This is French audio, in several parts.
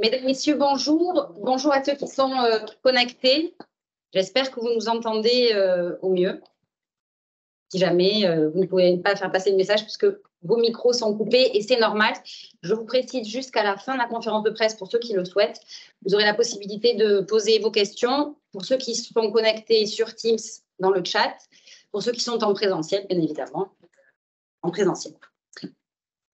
Mesdames, Messieurs, bonjour. Bonjour à ceux qui sont connectés. J'espère que vous nous entendez au mieux. Si jamais vous ne pouvez pas faire passer le message puisque vos micros sont coupés et c'est normal. Je vous précise jusqu'à la fin de la conférence de presse, pour ceux qui le souhaitent, vous aurez la possibilité de poser vos questions. Pour ceux qui sont connectés sur Teams dans le chat, pour ceux qui sont en présentiel, bien évidemment, en présentiel.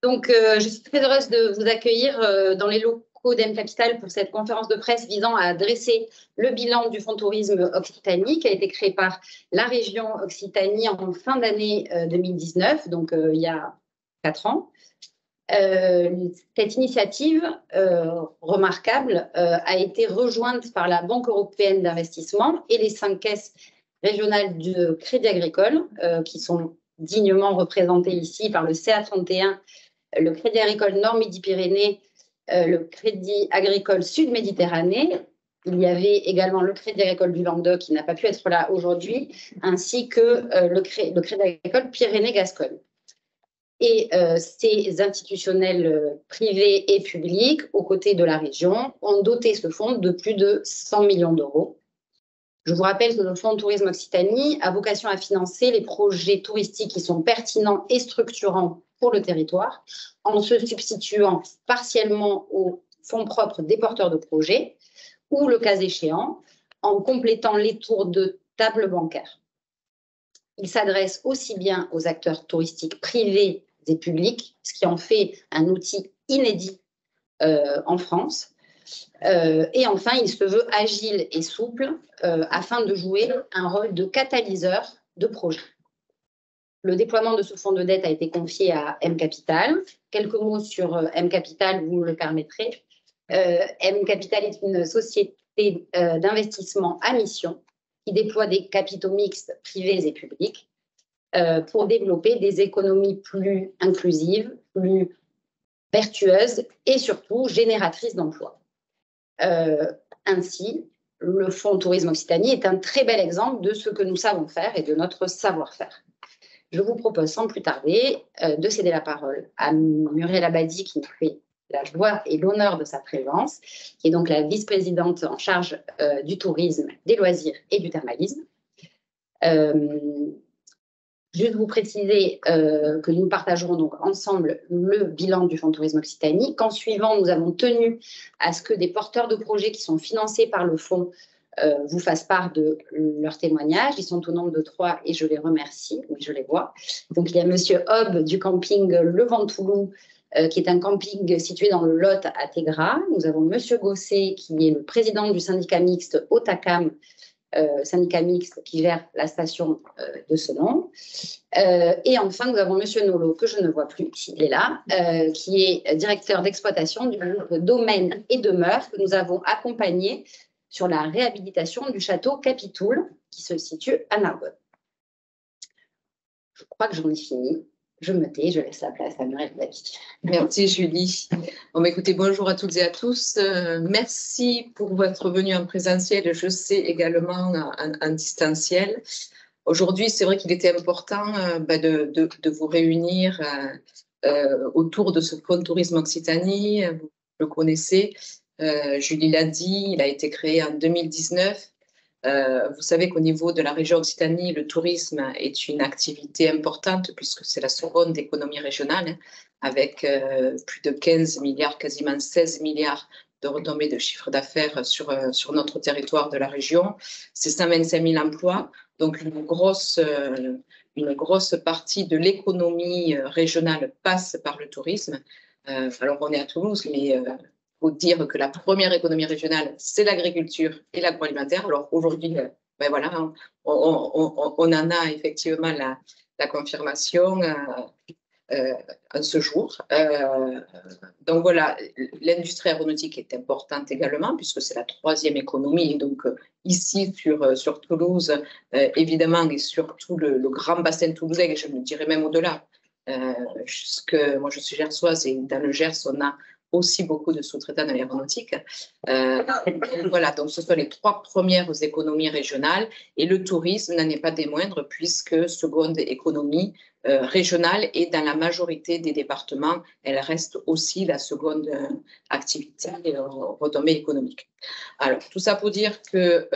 Donc, je suis très heureuse de vous accueillir dans les locaux d'M Capital pour cette conférence de presse visant à dresser le bilan du Fonds Tourisme Occitanie qui a été créé par la région Occitanie en fin d'année 2019, donc il y a 4 ans. Cette initiative remarquable a été rejointe par la Banque européenne d'investissement et les 5 caisses régionales de Crédit Agricole qui sont dignement représentées ici par le CA31, le Crédit Agricole Nord-Midi-Pyrénées, le Crédit Agricole Sud-Méditerranée. Il y avait également le Crédit Agricole du Languedoc qui n'a pas pu être là aujourd'hui, ainsi que le Crédit Agricole Pyrénées-Gascogne. Et ces institutionnels privés et publics, aux côtés de la région, ont doté ce fonds de plus de 100 millions d'euros. Je vous rappelle que le Fonds Tourisme Occitanie a vocation à financer les projets touristiques qui sont pertinents et structurants pour le territoire, en se substituant partiellement aux fonds propres des porteurs de projets ou, le cas échéant, en complétant les tours de table bancaire. Il s'adresse aussi bien aux acteurs touristiques privés et publics, ce qui en fait un outil inédit en France. Et enfin, il se veut agile et souple afin de jouer un rôle de catalyseur de projet. Le déploiement de ce fonds de dette a été confié à M Capital. Quelques mots sur M Capital, vous me le permettrez. M Capital est une société d'investissement à mission qui déploie des capitaux mixtes privés et publics pour développer des économies plus inclusives, plus vertueuses et surtout génératrices d'emplois. Ainsi, le Fonds Tourisme Occitanie est un très bel exemple de ce que nous savons faire et de notre savoir-faire. Je vous propose sans plus tarder de céder la parole à Muriel Abadi qui nous fait la joie et l'honneur de sa présence, qui est donc la vice-présidente en charge du tourisme, des loisirs et du thermalisme. Juste vous préciser que nous partagerons donc ensemble le bilan du Fonds Tourisme Occitanie, qu'en suivant, nous avons tenu à ce que des porteurs de projets qui sont financés par le fonds vous fassent part de leur témoignage. Ils sont au nombre de 3 et je les remercie, oui, je les vois. Donc, il y a Monsieur Hob du camping Le Ventoulou, qui est un camping situé dans le Lot à Tégra. Nous avons Monsieur Gosset, qui est le président du syndicat mixte Otacam, syndicat mixte qui gère la station de ce nom. Et enfin, nous avons Monsieur Nolo, que je ne vois plus, il est là, qui est directeur d'exploitation du groupe Domaine et Demeure, que nous avons accompagné sur la réhabilitation du château Capitoul, qui se situe à Narbonne. Je crois que j'en ai fini. Je me tais, je laisse la place à Muriel Abadi. Merci Julie. Bon, écoutez, bonjour à toutes et à tous. Merci pour votre venue en présentiel, je sais également en distanciel. Aujourd'hui, c'est vrai qu'il était important de vous réunir autour de ce Fonds Tourisme Occitanie. Vous le connaissez, Julie l'a dit, il a été créé en 2019. Vous savez qu'au niveau de la région Occitanie, le tourisme est une activité importante puisque c'est la seconde économie régionale, hein, avec plus de 15 milliards, quasiment 16 milliards de retombées de chiffre d'affaires sur notre territoire de la région. C'est 125 000 emplois, donc une grosse partie de l'économie régionale passe par le tourisme. Alors on est à Toulouse, mais faut dire que la première économie régionale, c'est l'agriculture et l'agroalimentaire. Alors aujourd'hui, voilà, hein, on en a effectivement la confirmation en ce jour. Donc voilà, l'industrie aéronautique est importante également, puisque c'est la 3e économie. Donc ici, sur Toulouse, évidemment, et surtout le grand bassin toulousain, et je me dirais même au-delà. Moi, je suis gersoise et dans le Gers, on a aussi beaucoup de sous-traitants dans l'aéronautique. Voilà, donc ce sont les 3 premières économies régionales et le tourisme n'en est pas des moindres puisque seconde économie régionale et dans la majorité des départements, elle reste aussi la seconde activité retombée économique. Alors, tout ça pour dire que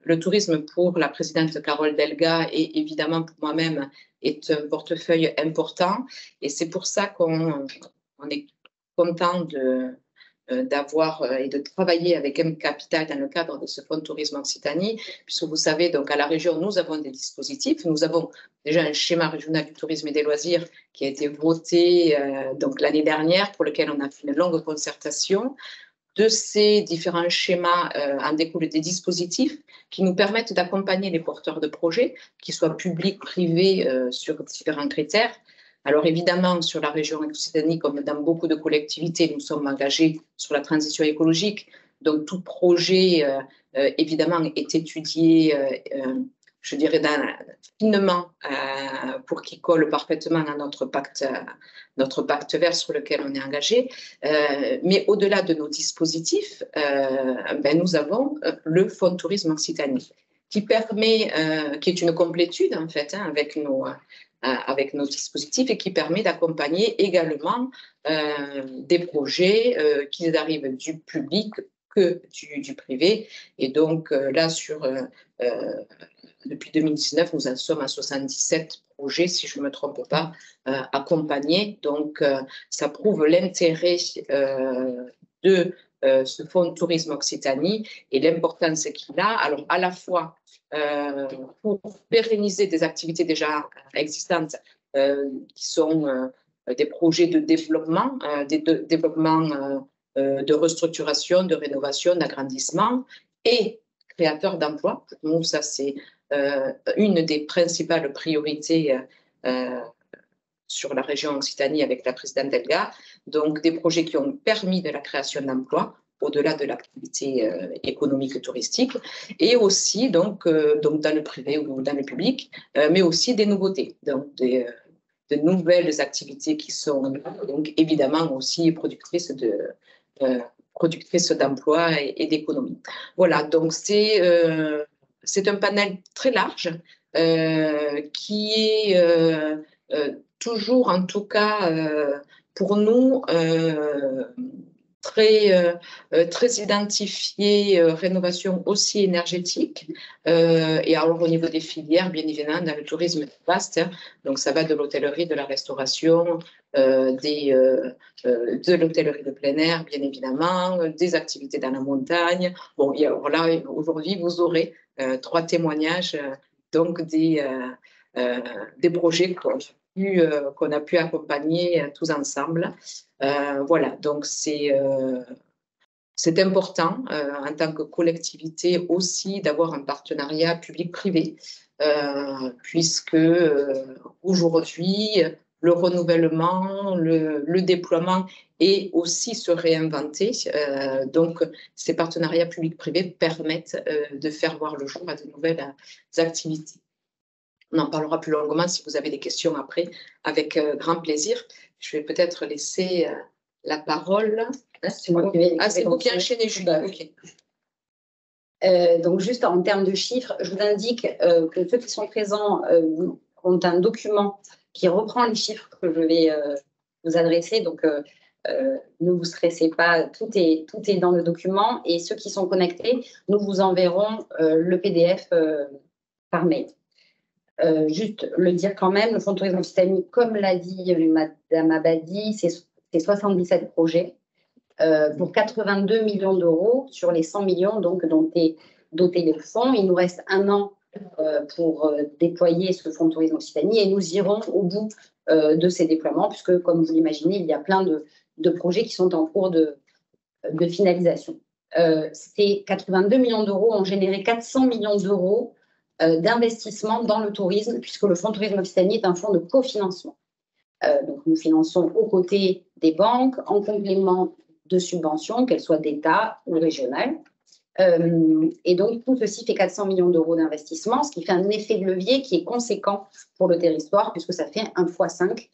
le tourisme pour la présidente Carole Delga et évidemment pour moi-même est un portefeuille important et c'est pour ça qu'on est content d'avoir et de travailler avec M Capital dans le cadre de ce fonds de tourisme Occitanie, puisque vous savez, donc à la région, nous avons des dispositifs. Nous avons déjà un schéma régional du tourisme et des loisirs qui a été voté donc l'année dernière, pour lequel on a fait une longue concertation. De ces différents schémas en découlent des dispositifs qui nous permettent d'accompagner les porteurs de projets, qu'ils soient publics, privés, sur différents critères. Alors évidemment, sur la région Occitanie, comme dans beaucoup de collectivités, nous sommes engagés sur la transition écologique. Donc tout projet, évidemment, est étudié, je dirais, finement pour qu'il colle parfaitement à notre pacte vert sur lequel on est engagé. Mais au-delà de nos dispositifs, nous avons le Fonds de tourisme Occitanie qui permet, qui est une complétude en fait avec nos dispositifs et qui permet d'accompagner également des projets qui arrivent du public que du privé. Et donc là, depuis 2019, nous en sommes à 77 projets, si je ne me trompe pas, accompagnés. Donc ça prouve l'intérêt de ce fonds de tourisme Occitanie et l'importance qu'il a. Alors à la fois pour pérenniser des activités déjà existantes qui sont des projets de développement, de restructuration, de rénovation, d'agrandissement et créateurs d'emplois. Pour nous, ça c'est une des principales priorités sur la région Occitanie avec la présidente Delga. Donc des projets qui ont permis de la création d'emplois au-delà de l'activité économique et touristique, et aussi donc dans le privé ou dans le public, mais aussi des nouveautés, donc de nouvelles activités qui sont donc évidemment aussi productrices d'emplois et d'économie. Voilà, donc c'est un panel très large qui est toujours, en tout cas pour nous, très identifié, rénovation aussi énergétique. Et alors au niveau des filières, bien évidemment, dans le tourisme vaste, donc ça va de l'hôtellerie, de la restauration, de l'hôtellerie de plein air, bien évidemment, des activités dans la montagne. Bon, et alors là, aujourd'hui, vous aurez 3 témoignages, donc des projets qu'on a pu accompagner tous ensemble. Voilà, donc c'est important en tant que collectivité aussi d'avoir un partenariat public-privé, puisque aujourd'hui, le renouvellement, le déploiement et aussi se réinventer. Donc, ces partenariats public-privé permettent de faire voir le jour à de nouvelles activités. On en parlera plus longuement si vous avez des questions après, avec grand plaisir. Je vais peut-être laisser la parole. C'est moi qui vais. C'est vous qui enchaînez, Julie. Okay. Donc, juste en termes de chiffres, je vous indique que ceux qui sont présents ont un document qui reprend les chiffres que je vais vous adresser. Donc, ne vous stressez pas, tout est dans le document. Et ceux qui sont connectés, nous vous enverrons le PDF par mail. Juste le dire quand même, le Fonds de tourisme Occitanie, comme l'a dit Madame Abadi, c'est 77 projets pour 82 millions d'euros sur les 100 millions donc, dont est doté le fonds. Il nous reste 1 an pour déployer ce Fonds de tourisme Occitanie et nous irons au bout de ces déploiements puisque, comme vous l'imaginez, il y a plein de projets qui sont en cours de finalisation. Ces 82 millions d'euros ont généré 400 millions d'euros d'investissement dans le tourisme, puisque le Fonds de tourisme Occitanie est un fonds de cofinancement. Donc, nous finançons aux côtés des banques, en complément de subventions, qu'elles soient d'État ou régionales. Et donc, tout ceci fait 400 millions d'euros d'investissement, ce qui fait un effet de levier qui est conséquent pour le territoire, puisque ça fait 1 x 5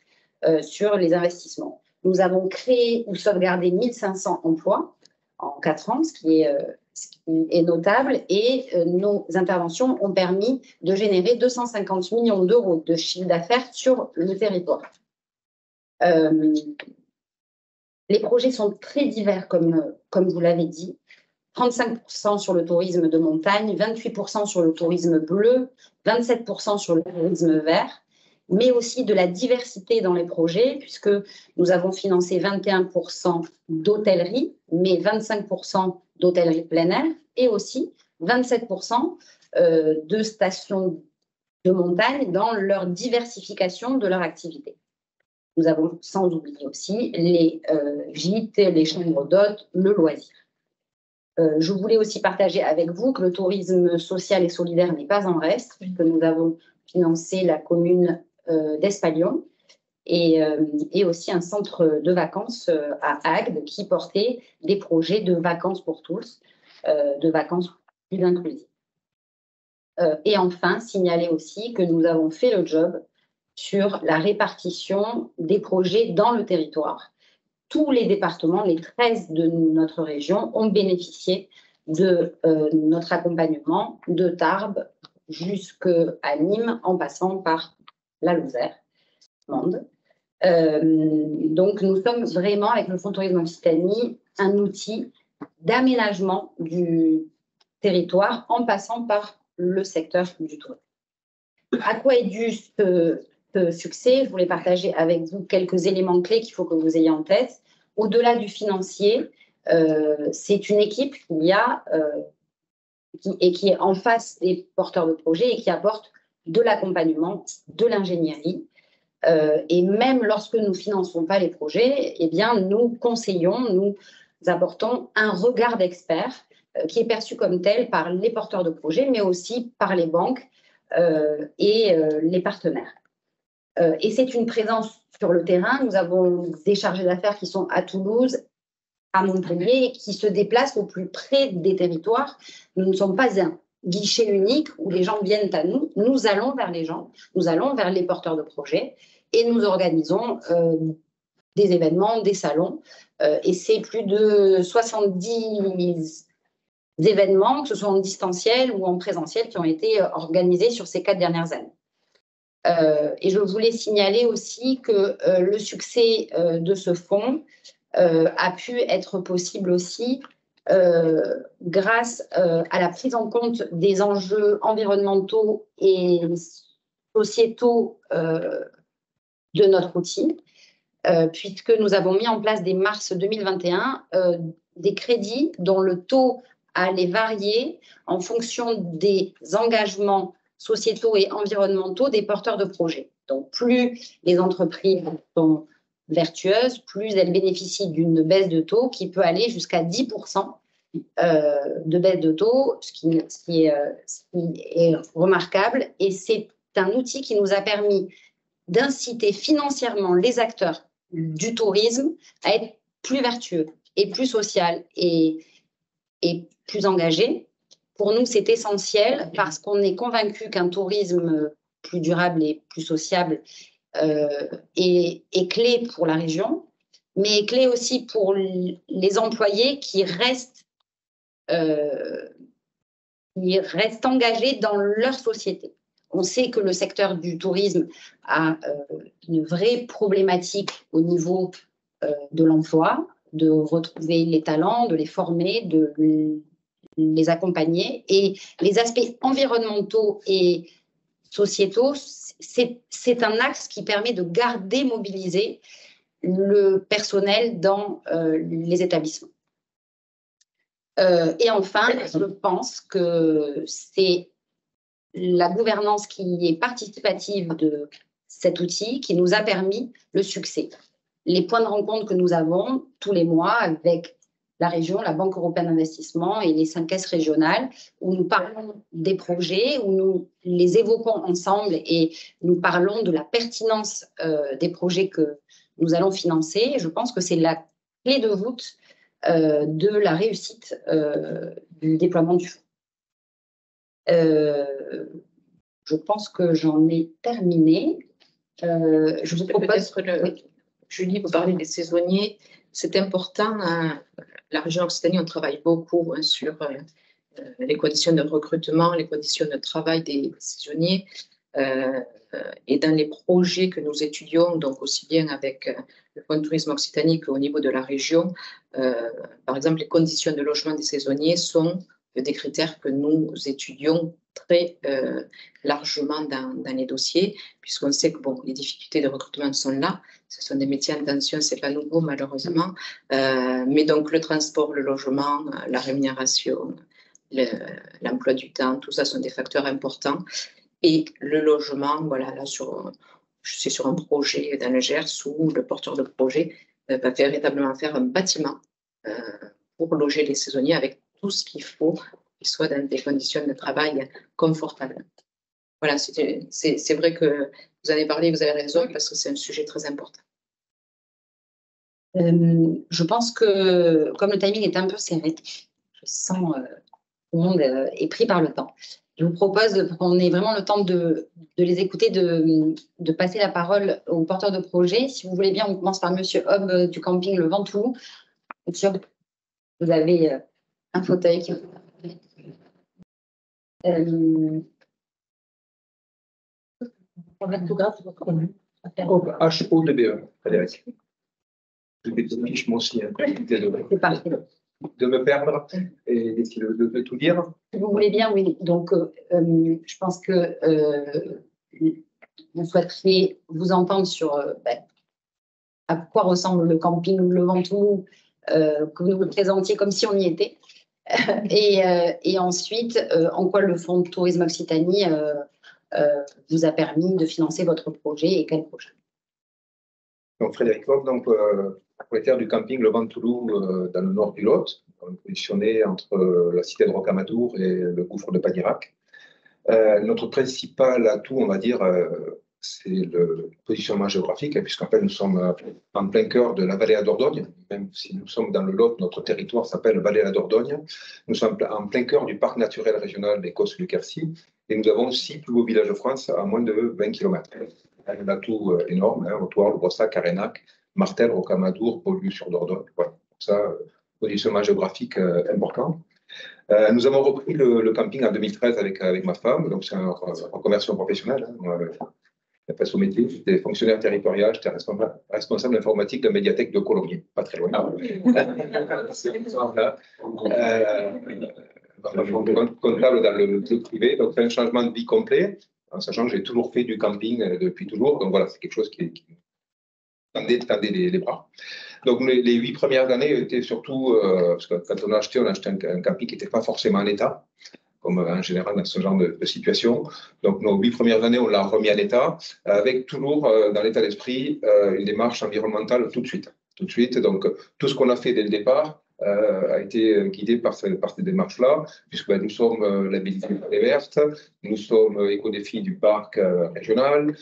sur les investissements. Nous avons créé ou sauvegardé 1500 emplois en 4 ans, ce qui est notable. Et nos interventions ont permis de générer 250 millions d'euros de chiffre d'affaires sur le territoire. Les projets sont très divers, comme vous l'avez dit. 35% sur le tourisme de montagne, 28% sur le tourisme bleu, 27% sur le tourisme vert, mais aussi de la diversité dans les projets, puisque nous avons financé 21% d'hôtellerie, mais 25% d'hôtellerie plein air, et aussi 27% de stations de montagne dans leur diversification de leur activité. Nous avons sans oublier aussi les gîtes, les chambres d'hôtes, le loisir. Je voulais aussi partager avec vous que le tourisme social et solidaire n'est pas en reste, puisque nous avons financé la commune d'Espalion et aussi un centre de vacances à Agde qui portait des projets de vacances pour tous, de vacances plus inclusives. Et enfin, signaler aussi que nous avons fait le job sur la répartition des projets dans le territoire. Tous les départements, les 13 de notre région, ont bénéficié de notre accompagnement de Tarbes jusqu'à Nîmes, en passant par la Lozère, Mende. Donc, nous sommes vraiment, avec le Fonds Tourisme Occitanie, un outil d'aménagement du territoire en passant par le secteur du tourisme. À quoi est dû ce succès? Je voulais partager avec vous quelques éléments clés qu'il faut que vous ayez en tête. Au-delà du financier, c'est une équipe qui est en face des porteurs de projets et qui apporte de l'accompagnement, de l'ingénierie. Et même lorsque nous ne finançons pas les projets, eh bien, nous conseillons, nous apportons un regard d'expert qui est perçu comme tel par les porteurs de projets, mais aussi par les banques et les partenaires. Et c'est une présence sur le terrain. Nous avons des chargés d'affaires qui sont à Toulouse, à Montpellier, et qui se déplacent au plus près des territoires. Nous ne sommes pas un guichet unique où les gens viennent à nous. Nous allons vers les gens, nous allons vers les porteurs de projets et nous organisons des événements, des salons. Et c'est plus de 70 événements, que ce soit en distanciel ou en présentiel, qui ont été organisés sur ces 4 dernières années. Et je voulais signaler aussi que le succès de ce fonds a pu être possible aussi grâce à la prise en compte des enjeux environnementaux et sociétaux de notre outil, puisque nous avons mis en place dès mars 2021 des crédits dont le taux allait varier en fonction des engagements sociétaux et environnementaux des porteurs de projets. Donc, plus les entreprises sont vertueuses, plus elles bénéficient d'une baisse de taux qui peut aller jusqu'à 10% de baisse de taux, ce qui est remarquable. Et c'est un outil qui nous a permis d'inciter financièrement les acteurs du tourisme à être plus vertueux et plus social et plus engagés. Pour nous, c'est essentiel parce qu'on est convaincu qu'un tourisme plus durable et plus sociable est clé pour la région, mais est clé aussi pour les employés qui restent engagés dans leur société. On sait que le secteur du tourisme a une vraie problématique au niveau de l'emploi, de retrouver les talents, de les former, de les accompagner. Et les aspects environnementaux et sociétaux, c'est un axe qui permet de garder mobilisé le personnel dans les établissements. Et enfin, je pense que c'est la gouvernance qui est participative de cet outil qui nous a permis le succès. Les points de rencontre que nous avons tous les mois avec la région, la Banque européenne d'investissement et les 5 caisses régionales, où nous parlons des projets, où nous les évoquons ensemble et nous parlons de la pertinence des projets que nous allons financer. Je pense que c'est la clé de voûte de la réussite du déploiement du fonds. Je pense que j'en ai terminé. Je vous propose... Julie, vous parlez des saisonniers. C'est important. La région Occitanie, on travaille beaucoup sur les conditions de recrutement, les conditions de travail des saisonniers. Et dans les projets que nous étudions, donc aussi bien avec le Fonds de tourisme Occitanie qu'au niveau de la région, par exemple, les conditions de logement des saisonniers sont des critères que nous étudions très largement dans les dossiers, puisqu'on sait que bon, les difficultés de recrutement sont là. Ce sont des métiers en tension, ce n'est pas nouveau malheureusement. Mais donc le transport, le logement, la rémunération, l'emploi du temps, tout ça sont des facteurs importants. Et le logement, voilà, là, je suis sur un projet dans le Gers où le porteur de projet va véritablement faire un bâtiment pour loger les saisonniers avec tout ce qu'il faut, qu'ils soient dans des conditions de travail confortables. Voilà, c'est vrai que vous en avez parlé, vous avez raison, parce que c'est un sujet très important. Je pense que, comme le timing est un peu serré, je sens tout le monde est pris par le temps. Je vous propose, pour qu'on ait vraiment le temps de les écouter, de passer la parole aux porteurs de projet. Si vous voulez bien, on commence par Monsieur Hobb du camping Le Ventoux. Monsieur Hobb, vous avez un fauteuil qui... H-O-D-B-E, Frédéric. Je fiche mon signe. C'est parfait. De me perdre et d'essayer de tout dire. Si vous voulez bien, oui. Donc, je pense que vous souhaiteriez vous entendre sur à quoi ressemble le camping Le Ventoux, que vous nous présentiez comme si on y était. Et ensuite, en quoi le Fonds de tourisme Occitanie vous a permis de financer votre projet et quel projet? Donc, Frédéric Hobb, propriétaire du camping Le Ventoux dans le nord du Lot, positionné entre la cité de Rocamadour et le gouffre de Panirac. Notre principal atout, on va dire, c'est le positionnement géographique, puisqu'en fait, nous sommes en plein cœur de la vallée à Dordogne. Même si nous sommes dans le Lot, notre territoire s'appelle Vallée à Dordogne. Nous sommes en plein cœur du parc naturel régional des Causses du Quercy. Et nous avons 6 plus beaux villages de France à moins de 20 km. Un atout énorme, Autour, Brossac, Carénac, Martel, Rocamadour, Beaulieu-sur-Dordogne. Voilà. Donc ça, positionnement géographique important. Nous avons repris le camping en 2013 avec ma femme. Donc c'est une reconversion professionnelle. J'ai fait son métier, j'étais fonctionnaire territorial, j'étais responsable informatique de la médiathèque de Colomiers, pas très loin. Comptable dans le privé, donc c'est un changement de vie complet, en sachant que j'ai toujours fait du camping depuis toujours. Donc voilà, c'est quelque chose qui tendait les bras. Donc les 8 premières années étaient surtout, parce que quand on a acheté un camping qui n'était pas forcément en état, comme en général dans ce genre de situation. Donc, nos 8 premières années, on l'a remis en état, avec toujours dans l'état d'esprit une démarche environnementale tout de suite. Tout de suite. Donc, tout ce qu'on a fait dès le départ a été guidé par ces démarches-là, puisque nous sommes labellisés Vallée Verte, nous sommes éco-défi du parc régional,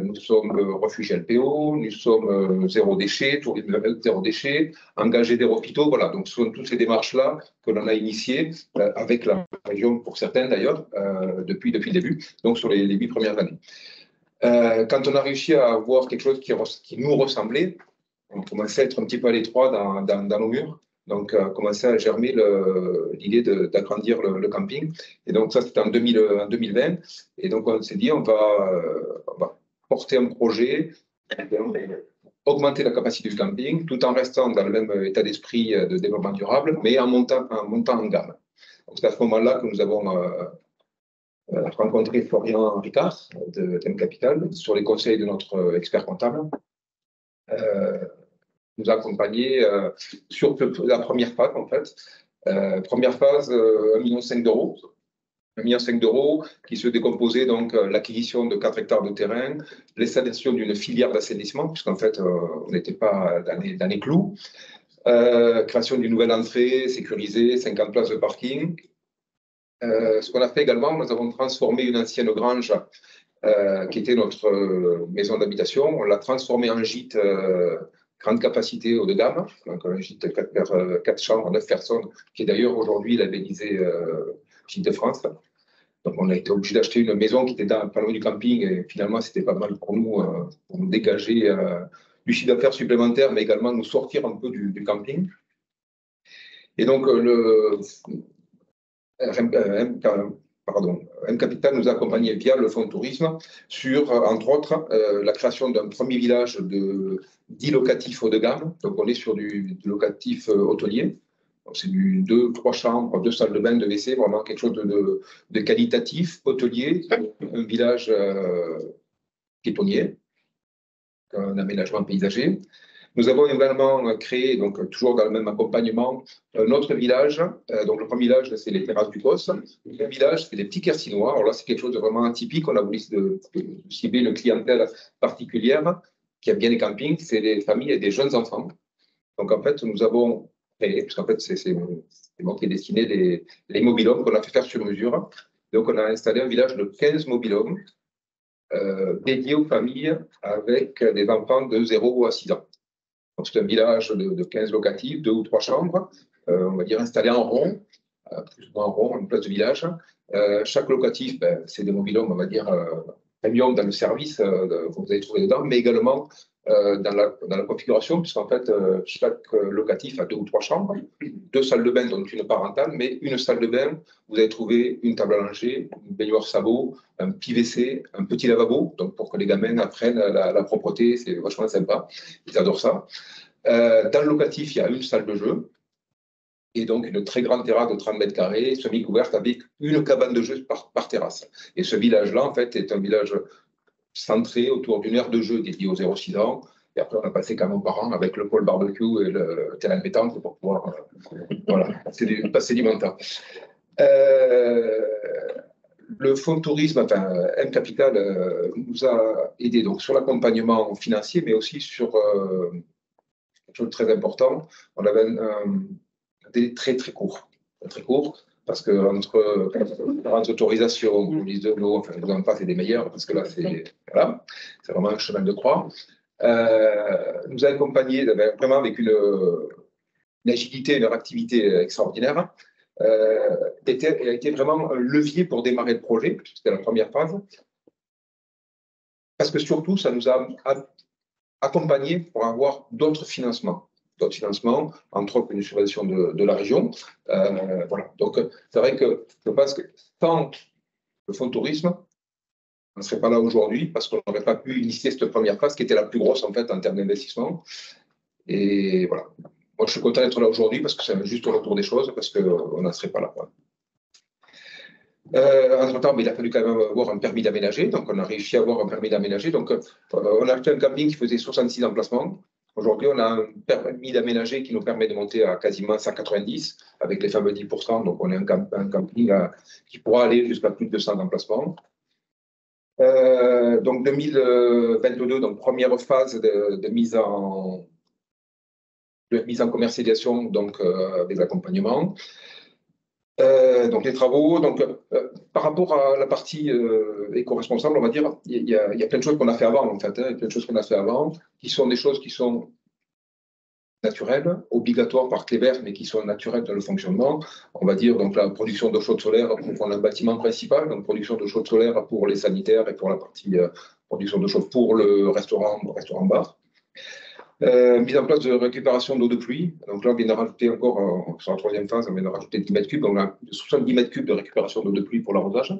nous sommes refuge LPO, nous sommes zéro déchet, tourisme zéro déchet, engagé des hôpitaux. Voilà, donc ce sont toutes ces démarches-là que l'on a initiées avec la région, pour certaines d'ailleurs, depuis le début, donc sur les 8 premières années. Quand on a réussi à avoir quelque chose qui nous ressemblait, on commençait à être un petit peu à l'étroit dans nos murs. Donc, commençait à germer l'idée d'agrandir le camping. Et donc, ça, c'était en 2020. Et donc, on s'est dit, on va porter un projet, augmenter la capacité du camping, tout en restant dans le même état d'esprit de développement durable, mais en montant en gamme. Donc, c'est à ce moment-là que nous avons rencontré Florian Ricard de Thème Capital sur les conseils de notre expert comptable. Nous a accompagnés sur la première phase, en fait. Première phase, 1,5 million d'euros. 1,5 million d'euros qui se décomposait donc l'acquisition de 4 hectares de terrain, l'installation d'une filière d'assainissement, puisqu'en fait, on n'était pas dans les clous. Création d'une nouvelle entrée sécurisée, 50 places de parking. Ce qu'on a fait également, nous avons transformé une ancienne grange qui était notre maison d'habitation. On l'a transformée en gîte grande capacité haut de gamme, donc un gîte 4 chambres, 9 personnes, qui est d'ailleurs aujourd'hui labellisé Gîte de France. Donc on a été obligé d'acheter une maison qui était pas loin du camping et finalement c'était pas mal pour nous dégager du chiffre d'affaires supplémentaire, mais également nous sortir un peu du camping. Et donc, M Capital nous a accompagnés via le fonds de tourisme sur, entre autres, la création d'un premier village dit locatif haut de gamme. Donc, on est sur du locatif hôtelier. C'est du 2-3 chambres, 2 salles de bain, 2 WC, vraiment quelque chose de qualitatif, hôtelier, un village piétonnier, un aménagement paysager. Nous avons également créé, donc toujours dans le même accompagnement, un autre village. Donc le premier village, c'est les terrasses du Cos. Le deuxième village, c'est les petits quercinois. Alors là, c'est quelque chose de vraiment atypique. On a voulu cibler une clientèle particulière qui aime bien les campings. C'est des familles et des jeunes enfants. Donc en fait, nous avons créé, parce qu'en fait, c'est moi qui ai dessiné les mobil-homes qu'on a fait faire sur mesure. Donc on a installé un village de 15 mobil-homes dédiés aux familles avec des enfants de 0 à 6 ans. Donc, c'est un village de 15 locatifs, 2 ou 3 chambres, on va dire installés en rond, plus ou moins en rond, une place de village. Chaque locatif, c'est des mobil-homes, on va dire, premium dans le service que vous allez trouver dedans, mais également dans la configuration, puisqu'en fait, chaque locatif a 2 ou 3 chambres, 2 salles de bain, dont une parentale, mais une salle de bain, vous allez trouver une table à langer, une baignoire sabot, un petit WC, un petit lavabo, donc pour que les gamins apprennent la propreté, c'est vachement sympa, ils adorent ça. Dans le locatif, il y a une salle de jeu, et donc une très grande terrasse de 30 mètres carrés, semi-couverte avec une cabane de jeu par terrasse. Et ce village-là, en fait, est un village centré autour d'une aire de jeu dédiée aux 0-6 ans. Et après, on a passé quand même par an avec le pôle barbecue et le terrain de pétanque pour pouvoir passer du bon temps. Le fonds de tourisme, enfin, M Capital, nous a aidé donc, sur l'accompagnement financier, mais aussi sur quelque chose de très important. On avait un délai très court. Très court. Parce que entre différentes autorisations, police de l'eau, enfin, les pas, c'est des meilleurs, parce que là, c'est vraiment un chemin de croix. Nous a accompagnés vraiment avec une agilité, une réactivité extraordinaire. A été vraiment un levier pour démarrer le projet, c'était la première phase. Parce que surtout, ça nous a accompagnés pour avoir d'autres financements, entre autres une subvention de la région. Voilà. Donc, c'est vrai que je pense que sans le fonds de tourisme, on ne serait pas là aujourd'hui parce qu'on n'aurait pas pu initier cette première phase qui était la plus grosse en fait en termes d'investissement. Et voilà. Moi, je suis content d'être là aujourd'hui parce que c'est juste au retour des choses, parce qu'on n'en serait pas là. Entre-temps, il a fallu quand même avoir un permis d'aménager. Donc, on a réussi à avoir un permis d'aménager. Donc, on a acheté un camping qui faisait 66 emplacements. Aujourd'hui, on a un permis d'aménager qui nous permet de monter à quasiment 190 avec les fameux 10%. Donc, on est un camping qui pourra aller jusqu'à plus de 200 emplacements. Donc, 2022, donc première phase de mise en commercialisation, donc avec l'accompagnement. Donc les travaux, donc par rapport à la partie éco-responsable, on va dire, il y a plein de choses qu'on a fait avant en fait, plein de choses qu'on a fait avant, qui sont des choses qui sont naturelles, obligatoires par Clébert, mais qui sont naturelles dans le fonctionnement. On va dire donc la production d'eau chaude solaire pour un bâtiment principal, donc production d'eau chaude solaire pour les sanitaires et pour la partie production d'eau chaude pour le restaurant-bar. Mise en place de récupération d'eau de pluie. Donc là, on vient de rajouter encore, sur la troisième phase, on vient de rajouter 10 mètres cubes. Donc on a 70 mètres cubes de récupération d'eau de pluie pour l'arrosage,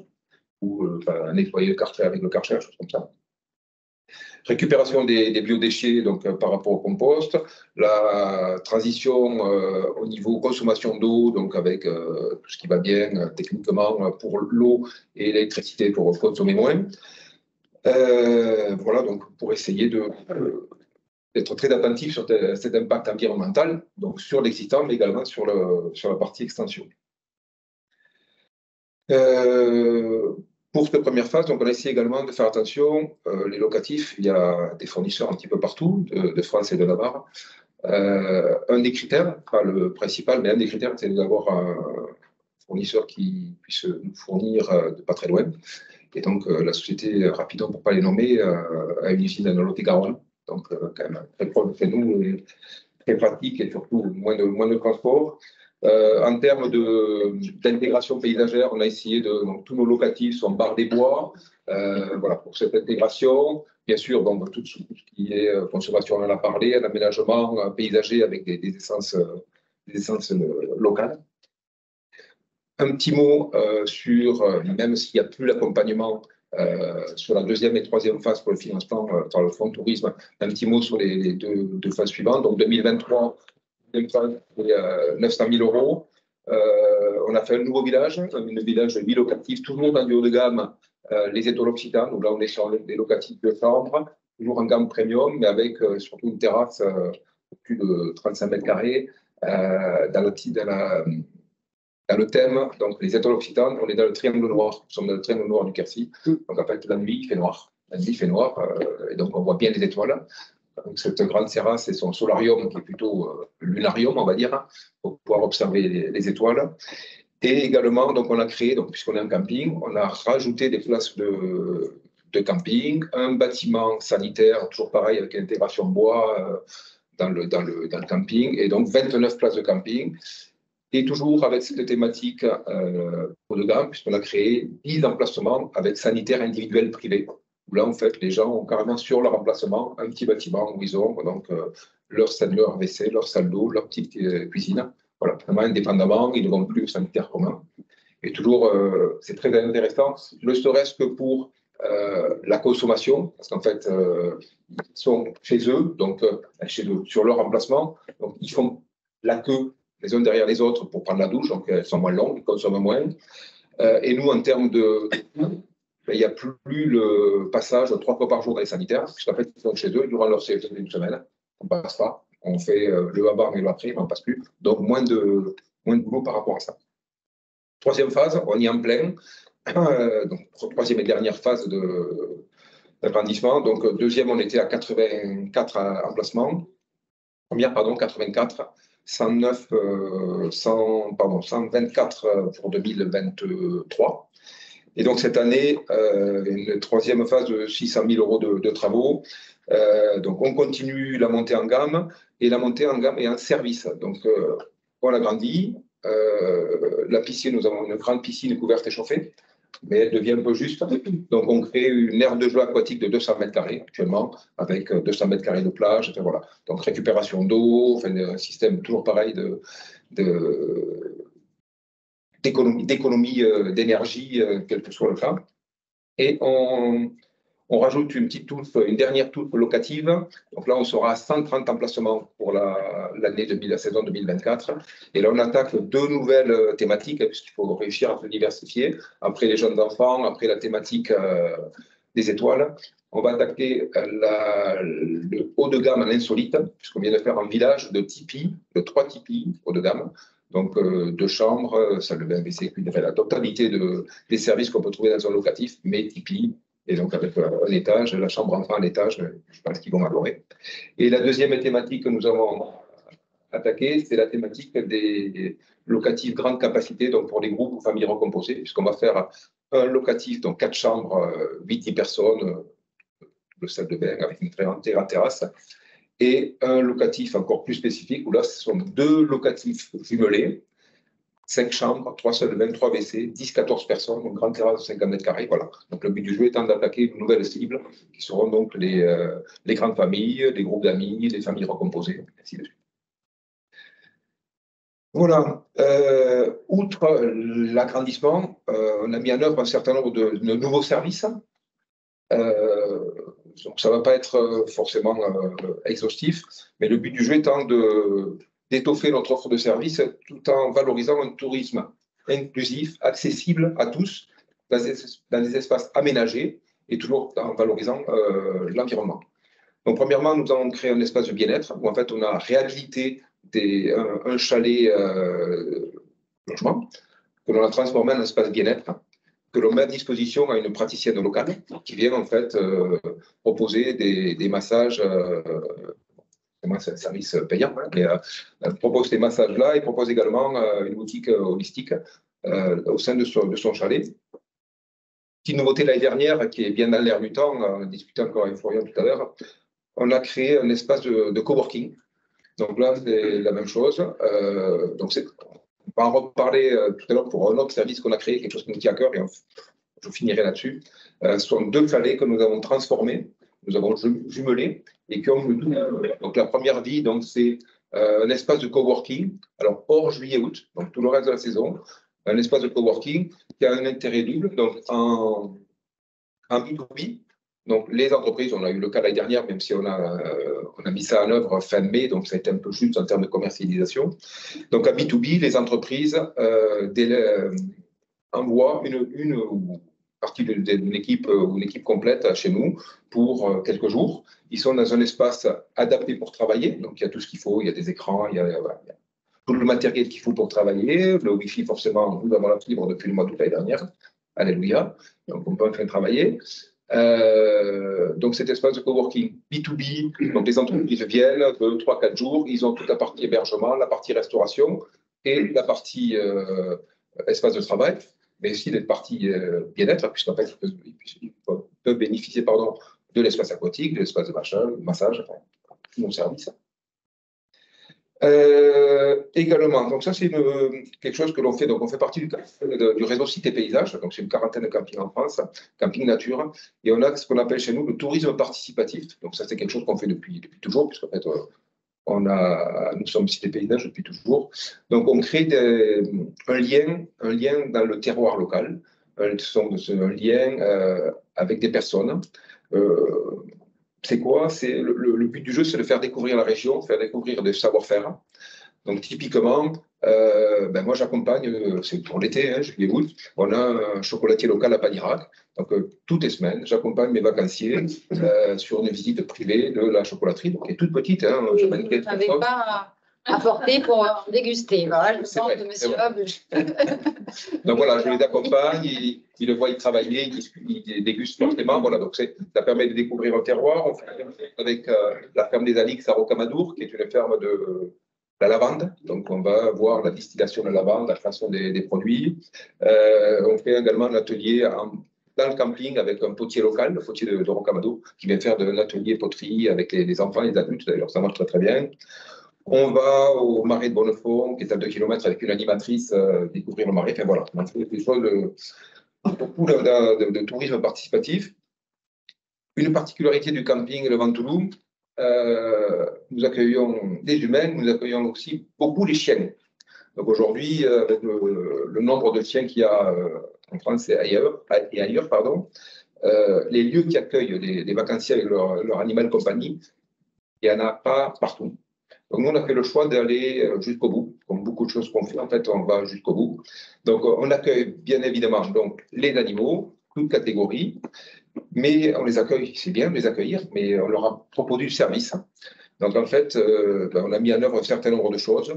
ou nettoyer le Karcher avec le Karcher, choses comme ça. Récupération des biodéchets donc, par rapport au compost. La transition au niveau consommation d'eau, donc avec tout ce qui va bien techniquement pour l'eau et l'électricité pour consommer moins. Voilà, donc pour essayer d'être très attentif sur cet impact environnemental, donc sur l'existant, mais également sur la partie extension. Pour cette première phase, donc on a essayé également de faire attention, les locatifs, il y a des fournisseurs un petit peu partout, de France et de Navarre. Un des critères, pas le principal, mais un des critères, c'est d'avoir un fournisseur qui puisse nous fournir de pas très loin. Et donc la société Rapidon, pour ne pas les nommer, a une usine dans Lot-et-Garonne. Donc, quand même, très proche de chez nous, et très pratique et surtout moins de transport. En termes d'intégration paysagère, on a essayé donc tous nos locatifs sont barres des bois, Voilà, pour cette intégration. Bien sûr, bon, tout ce qui est consommation, on en a parlé, un aménagement paysager avec des essences locales. Un petit mot sur, même s'il n'y a plus l'accompagnement sur la deuxième et troisième phase pour le financement par le fonds tourisme, un petit mot sur les deux phases suivantes. Donc 2023, deuxième phase, 900 000 euros. On a fait un nouveau village, un village de vie locative, toujours dans du haut de gamme, les Étoiles Occitane. Donc là, on est sur des locatifs de chambres, toujours en gamme premium, mais avec surtout une terrasse de plus de 35 mètres carrés dans le thème, donc les Étoiles Occitanes, on est dans le triangle noir. Nous sommes dans le triangle noir du Quercy. Donc en fait, la nuit, il fait noir. La nuit, il fait noir, et donc on voit bien les étoiles. Donc, cette grande terrasse et son solarium, qui est plutôt lunarium, on va dire, pour pouvoir observer les étoiles. Et également, donc, on a créé, donc, puisqu'on est en camping, on a rajouté des places de camping, un bâtiment sanitaire, toujours pareil, avec intégration bois dans le camping, et donc 29 places de camping. Et toujours avec cette thématique haut de gamme, puisqu'on a créé 10 emplacements avec sanitaire individuel privé. Où là, en fait, les gens ont carrément sur leur emplacement un petit bâtiment où ils ont donc leur salle, leur WC, leur salle d'eau, leur petite cuisine. Voilà, vraiment indépendamment, ils ne vont plus au sanitaire commun. Et toujours, c'est très intéressant, ne serait-ce que pour la consommation, parce qu'en fait, ils sont chez eux, donc chez eux, sur leur emplacement, donc ils font la queue les uns derrière les autres pour prendre la douche, donc elles sont moins longues, ils consomment moins. Et nous, en termes de il n'y a plus le passage 3 fois par jour dans les sanitaires, puisqu'en fait, ils sont chez eux durant leur séjour d'une semaine. On ne passe pas. On fait le avant et le après, on ne passe plus. Donc, moins de boulot par rapport à ça. Troisième phase, on y est en plein. Donc, troisième et dernière phase d'agrandissement. Donc, deuxième, on était à 84 emplacements. Première, 84. 124 pour 2023. Et donc, cette année, une troisième phase de 600 000 euros de travaux. Donc, on continue la montée en gamme. Et la montée en gamme est en service. Donc, on agrandit. La piscine, nous avons une grande piscine couverte et chauffée, mais elle devient un peu juste. Donc, on crée une aire de jeu aquatique de 200 mètres carrés actuellement, avec 200 mètres carrés de plage. Enfin, voilà. Donc, récupération d'eau, enfin, un système toujours pareil d'économie d'énergie, quel que soit le cas. Et on rajoute une dernière touche locative. Donc là, on sera à 130 emplacements pour la saison 2024. Et là, on attaque 2 nouvelles thématiques, puisqu'il faut réussir à se diversifier. Après les jeunes enfants, après la thématique des étoiles, on va attaquer le haut de gamme en insolite, puisqu'on vient de faire un village de 3 tipis haut de gamme. Donc, 2 chambres, salle de bain, WC, la totalité des services qu'on peut trouver dans un locatif, mais tipi. Et donc, avec un étage, la chambre enfant à l'étage, je pense qu'ils vont adorer. Et la deuxième thématique que nous avons attaquée, c'est la thématique des locatifs grande capacité, donc pour les groupes ou familles recomposées, puisqu'on va faire un locatif, donc 4 chambres, 8-10 personnes, le salle de bain avec une terrasse, et un locatif encore plus spécifique, où là, ce sont 2 locatifs jumelés, 5 chambres, 3 salles de bain, 3 WC, 10-14 personnes, une grande terrasse de 50 mètres carrés. Voilà. Donc, le but du jeu étant d'attaquer une nouvelle cible, qui seront donc les grandes familles, les groupes d'amis, les familles recomposées, ainsi de suite. Voilà. Outre l'agrandissement, on a mis en œuvre un certain nombre de nouveaux services. Donc, ça ne va pas être forcément exhaustif, mais le but du jeu étant d'étoffer notre offre de services tout en valorisant un tourisme inclusif, accessible à tous, dans des espaces aménagés et toujours en valorisant l'environnement. Donc, premièrement, nous avons créé un espace de bien-être où en fait on a réhabilité un chalet logement que l'on a transformé en espace bien-être, que l'on met à disposition à une praticienne locale qui vient en fait proposer des massages. C'est un service payant, mais elle propose ces massages-là et propose également une boutique holistique au sein de son chalet. Petite nouveauté l'année dernière, qui est bien dans l'air du temps, on a discuté encore avec Florian tout à l'heure, on a créé un espace de coworking. Donc là, c'est la même chose. Donc on va en reparler tout à l'heure pour un autre service qu'on a créé, quelque chose qui nous tient à cœur. Et je finirai là-dessus. Ce sont 2 chalets que nous avons transformés, nous avons jumelés et qui ont le double. Donc la première vie, c'est un espace de coworking, alors hors juillet-août, donc tout le reste de la saison, un espace de coworking qui a un intérêt double, donc en B2B. Donc, les entreprises, on a eu le cas l'année dernière, même si on a mis ça en œuvre fin mai, donc ça a été un peu juste en termes de commercialisation. Donc, à B2B, les entreprises envoient une partie d'une équipe ou une équipe complète chez nous pour quelques jours. Ils sont dans un espace adapté pour travailler, donc il y a tout ce qu'il faut, il y a des écrans, il y a tout le matériel qu'il faut pour travailler, le Wi-Fi forcément, nous avons la fibre depuis le mois d'août l'année dernière, alléluia, donc on peut enfin travailler. Donc cet espace de coworking B2B, donc les entreprises viennent 2, 3, 4 jours, ils ont toute la partie hébergement, la partie restauration et la partie espace de travail, mais aussi la partie bien-être, puisqu'en fait ils peuvent bénéficier de l'espace aquatique, de l'espace de massage, enfin, tout mon service. Également, donc ça c'est quelque chose que l'on fait, donc on fait partie du réseau Cité Paysage, donc c'est une quarantaine de campings en France, camping nature, et on a ce qu'on appelle chez nous le tourisme participatif, donc ça c'est quelque chose qu'on fait depuis toujours, puisqu'en fait nous sommes Cité Paysage depuis toujours, donc on crée un lien dans le terroir local, un lien avec des personnes. C'est quoi? Le but du jeu, c'est de faire découvrir la région, faire découvrir des savoir-faire. Donc, typiquement, moi, j'accompagne, c'est pour l'été, juillet-août, on a un chocolatier local à Panirac. Donc, toutes les semaines, j'accompagne mes vacanciers sur une visite privée de la chocolaterie. Donc, elle est toute petite. Je n'avais pas apporté pour déguster. Voilà, je sens que monsieur Donc, voilà, je les accompagne, ils le voient travailler, ils dégustent forcément. Voilà, donc ça permet de découvrir un terroir. On fait avec la ferme des Alix à Rocamadour, qui est une ferme de la lavande. Donc, on va voir la distillation de la lavande, la façon des produits. On fait également un atelier dans le camping avec un potier local, le potier de Rocamadour, qui vient faire un atelier poterie avec les enfants et les adultes. D'ailleurs, ça marche très, très bien. On va au marais de Bonnefond, qui est à 2 km avec une animatrice, découvrir le marais. Enfin, voilà, on fait des choses beaucoup de tourisme participatif. Une particularité du camping Le Ventoux, nous accueillons des humains, nous accueillons aussi beaucoup les chiens. Donc aujourd'hui, avec le nombre de chiens qu'il y a en France et ailleurs, les lieux qui accueillent les vacanciers avec leur animal de compagnie, il n'y en a pas partout. Donc nous, on a fait le choix d'aller jusqu'au bout. Comme beaucoup de choses qu'on fait, en fait, on va jusqu'au bout. Donc on accueille bien évidemment les animaux, toutes catégories, mais on les accueille, c'est bien de les accueillir, mais on leur a proposé du service. Donc en fait, on a mis en œuvre un certain nombre de choses.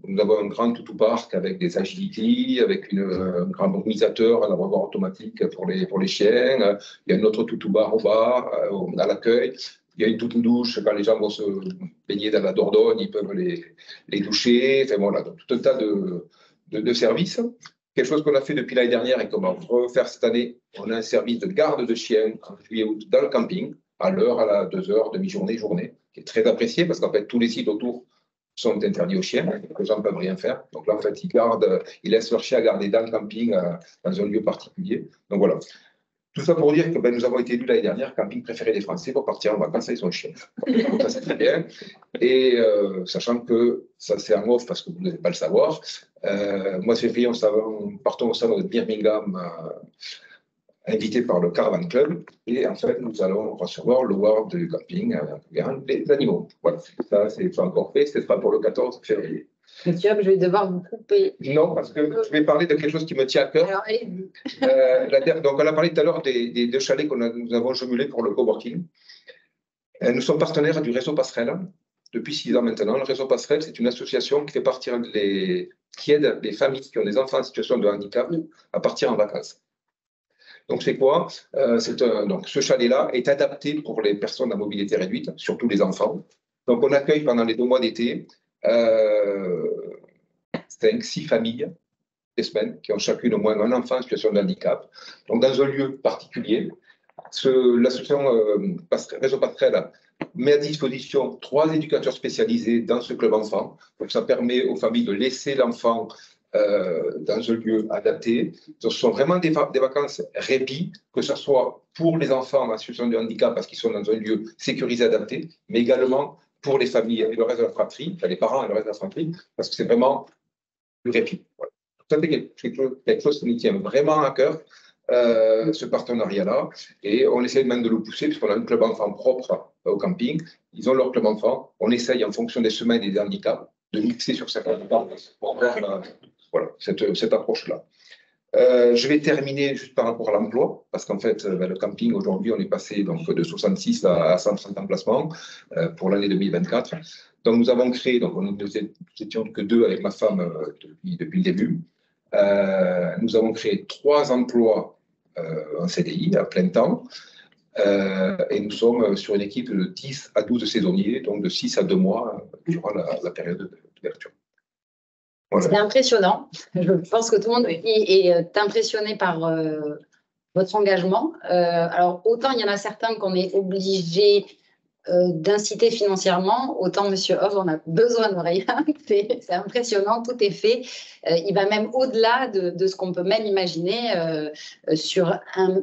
Nous avons un grand toutou parc avec des agilités, avec un grand brumisateur, un abreuvoir automatique pour les chiens. Il y a un autre toutou bar au bar, à l'accueil. Il y a une toutou douche, quand les gens vont se baigner dans la Dordogne, ils peuvent les doucher. Enfin voilà, donc tout un tas de services. Quelque chose qu'on a fait depuis l'année dernière et qu'on va refaire cette année, on a un service de garde de chiens en juillet-août dans le camping, à l'heure, à la 2 heures, demi-journée, journée, qui est très apprécié parce qu'en fait, tous les sites autour sont interdits aux chiens, les gens ne peuvent rien faire. Donc là, en fait, ils laissent leurs chiens garder dans le camping, dans un lieu particulier. Donc voilà. Tout ça pour dire que nous avons été élus l'année dernière camping préféré des Français pour partir en vacances avec son chien. Donc ça, c'est très bien. Et sachant que ça, c'est en off parce que vous n'allez pas le savoir. Mois de février, partons au salon de Birmingham, invité par le Caravan Club. Et en fait, nous allons recevoir le World du camping, les animaux. Voilà. Ça, c'est pas encore fait. Ce sera pour le 14 février. Monsieur, je vais devoir vous couper. Non, parce que je vais parler de quelque chose qui me tient à cœur. Alors, allez-y. Donc, on a parlé tout à l'heure des 2 chalets que nous avons jumelés pour le coworking. Nous sommes partenaires du réseau Passerelle depuis 6 ans maintenant. Le réseau Passerelle, c'est une association qui qui aide les familles qui ont des enfants en situation de handicap à partir en vacances. Donc, c'est quoi? Donc, ce chalet-là est adapté pour les personnes à mobilité réduite, surtout les enfants. Donc, on accueille pendant les 2 mois d'été 5-6 familles des semaines qui ont chacune au moins un enfant en situation de handicap. Donc, dans un lieu particulier, l'association Réseau Passerelle met à disposition 3 éducateurs spécialisés dans ce club enfant. Donc, ça permet aux familles de laisser l'enfant dans un lieu adapté. Ce sont vraiment des vacances répit, que ce soit pour les enfants en situation de handicap parce qu'ils sont dans un lieu sécurisé, adapté, mais également pour les familles et le reste de la fratrie, les parents et le reste de la fratrie, parce que c'est vraiment du répit. Voilà. Ça, c'est quelque chose qui nous tient vraiment à cœur, ce partenariat-là, et on essaie même de le pousser, puisqu'on a un club enfant propre au camping. Ils ont leur club enfant. On essaye, en fonction des semaines et des handicaps, de mixer sur certains handicaps pour avoir voilà, cette approche-là. Je vais terminer juste par rapport à l'emploi, parce qu'en fait, le camping, aujourd'hui, on est passé donc, de 66 à 130 emplacements pour l'année 2024. Donc, nous avons créé, donc nous n'étions que 2 avec ma femme depuis le début. Nous avons créé 3 emplois en CDI à plein temps. Et nous sommes sur une équipe de 10 à 12 saisonniers, donc de 6 à 2 mois durant la période d'ouverture. Voilà. C'est impressionnant. Je pense que tout le monde est impressionné par votre engagement. Alors, autant il y en a certains qu'on est obligé d'inciter financièrement, autant Monsieur Hoff, on a besoin de rien. C'est impressionnant, tout est fait. Il va même au-delà de ce qu'on peut même imaginer sur un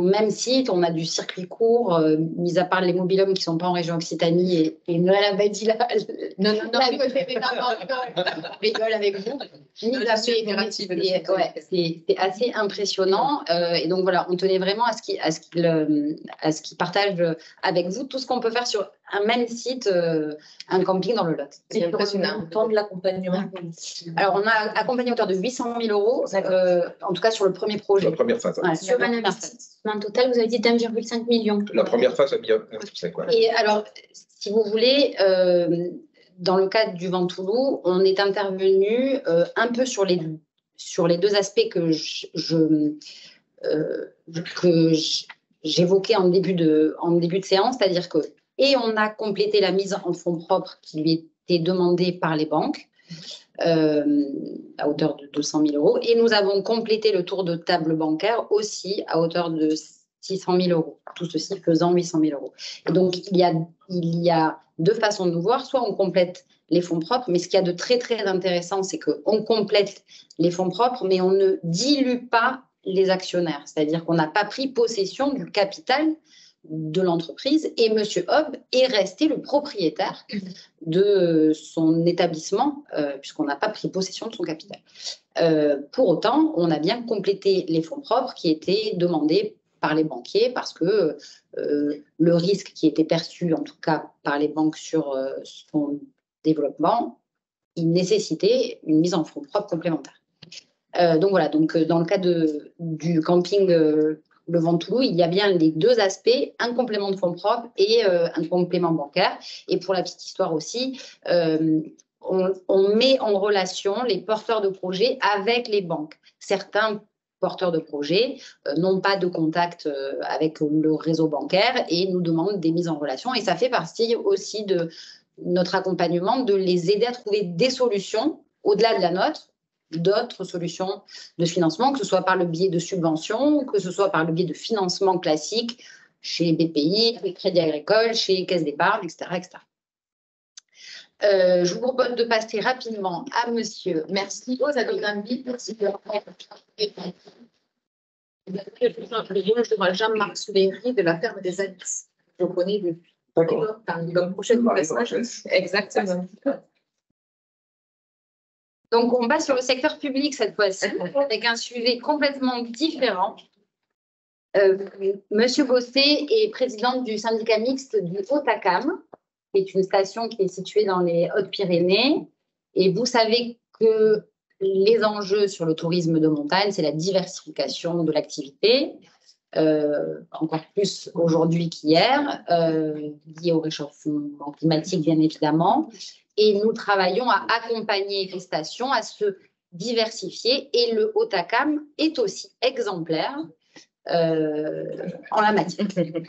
même site. On a du circuit court, mis à part les mobilhomes qui ne sont pas en région Occitanie, et Noël avait dit là. Non, je rigole avec vous. C'est assez impressionnant. Et donc voilà, on tenait vraiment à ce qu'il partage avec vous tout ce qu'on peut faire sur un même site, un camping dans le Lot. C'est impressionnant. Le temps de l'accompagnement. Alors, on a accompagné à hauteur de 800 000 euros, en tout cas sur le premier projet. La première phase. Ouais, sur un investissement total, vous avez dit d'1,5 million. La première phase a mis 1,5 million. Et alors, si vous voulez, dans le cadre du Ventoulou, on est intervenu un peu sur les 2 aspects que j'évoquais en début de séance, c'est-à-dire que on a complété la mise en fonds propres qui lui était demandée par les banques à hauteur de 200 000 euros, et nous avons complété le tour de table bancaire aussi à hauteur de 600 000 euros, tout ceci faisant 800 000 euros. Et donc, il y a 2 façons de nous voir. Soit on complète les fonds propres, mais ce qu'il y a de très, très intéressant, c'est qu'on complète les fonds propres, mais on ne dilue pas les actionnaires. C'est-à-dire qu'on n'a pas pris possession du capital de l'entreprise, et M. Hobb est resté le propriétaire de son étabbissement, puisqu'on n'a pas pris possession de son capital. Pour autant, on a bien complété les fonds propres qui étaient demandés par les banquiers, parce que le risque qui était perçu, en tout cas par les banques sur son développement, il nécessitait une mise en fonds propres complémentaire. Donc voilà, donc, dans le cas du camping le Ventoulou, il y a bien les 2 aspects, un complément de fonds propres et un complément bancaire. Et pour la petite histoire aussi, on met en relation les porteurs de projets avec les banques. Certains porteurs de projets n'ont pas de contact avec le réseau bancaire et nous demandent des mises en relation. Et ça fait partie aussi de notre accompagnement, de les aider à trouver des solutions au-delà de la nôtre, d'autres solutions de financement, que ce soit par le biais de subventions, que ce soit par le biais de financement classique chez BPI, chez Crédit Agricole, chez Caisse d'Épargne, etc., etc. Je vous propose de passer rapidement à Monsieur. Merci. Aux Adogambi. Merci. Jean-Marc Souléry de la ferme des Alices. Je connais depuis. D'accord. Donc, prochaine passage. Exactement. Donc, on passe sur le secteur public cette fois-ci, avec un sujet complètement différent. Monsieur Bossé est président du syndicat mixte du Haut-Acam, qui est une station qui est située dans les Hautes-Pyrénées. Et vous savez que les enjeux sur le tourisme de montagne, c'est la diversification de l'activité, encore plus aujourd'hui qu'hier, lié au réchauffement climatique, bien évidemment. Et nous travaillons à accompagner les stations à se diversifier. Et le Haut-Acam est aussi exemplaire en la matière.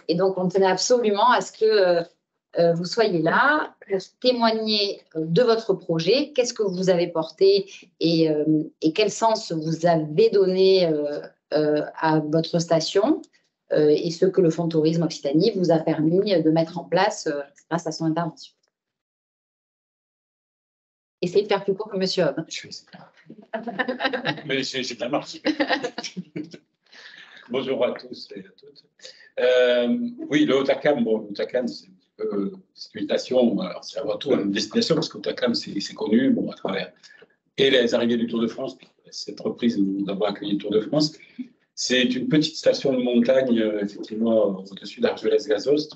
Et donc, on tenait absolument à ce que vous soyez là pour témoigner de votre projet. Qu'est-ce que vous avez porté et quel sens vous avez donné à votre station et ce que le Fonds Tourisme Occitanie vous a permis de mettre en place grâce à son intervention. Essayez de faire plus court que Monsieur Homme. Mais j'ai bien marqué. Bonjour à tous et à toutes. Oui, le Hautacam, c'est une station, alors c'est avant tout une destination, parce que Hautacam, c'est connu, à travers et les arrivées du Tour de France, cette reprise d'avoir accueilli le Tour de France. C'est une petite station de montagne, effectivement, au-dessus d'Argelès-Gazost.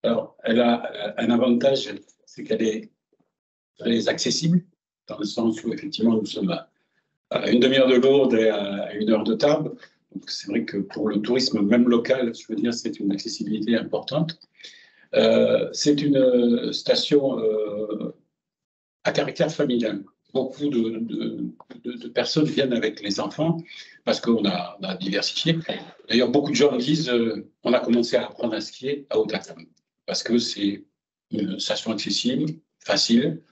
Alors, elle a un avantage, c'est qu'elle est accessible, dans le sens où, effectivement, nous sommes à une demi-heure de Lourdes et à 1 heure de Tarbes. Donc, c'est vrai que pour le tourisme, même local, je veux dire, c'est une accessibilité importante. C'est une station à caractère familial. Beaucoup de personnes viennent avec les enfants parce qu'on a diversifié. D'ailleurs, beaucoup de gens me disent on a commencé à apprendre à skier à Hautacam parce que c'est une station accessible, facile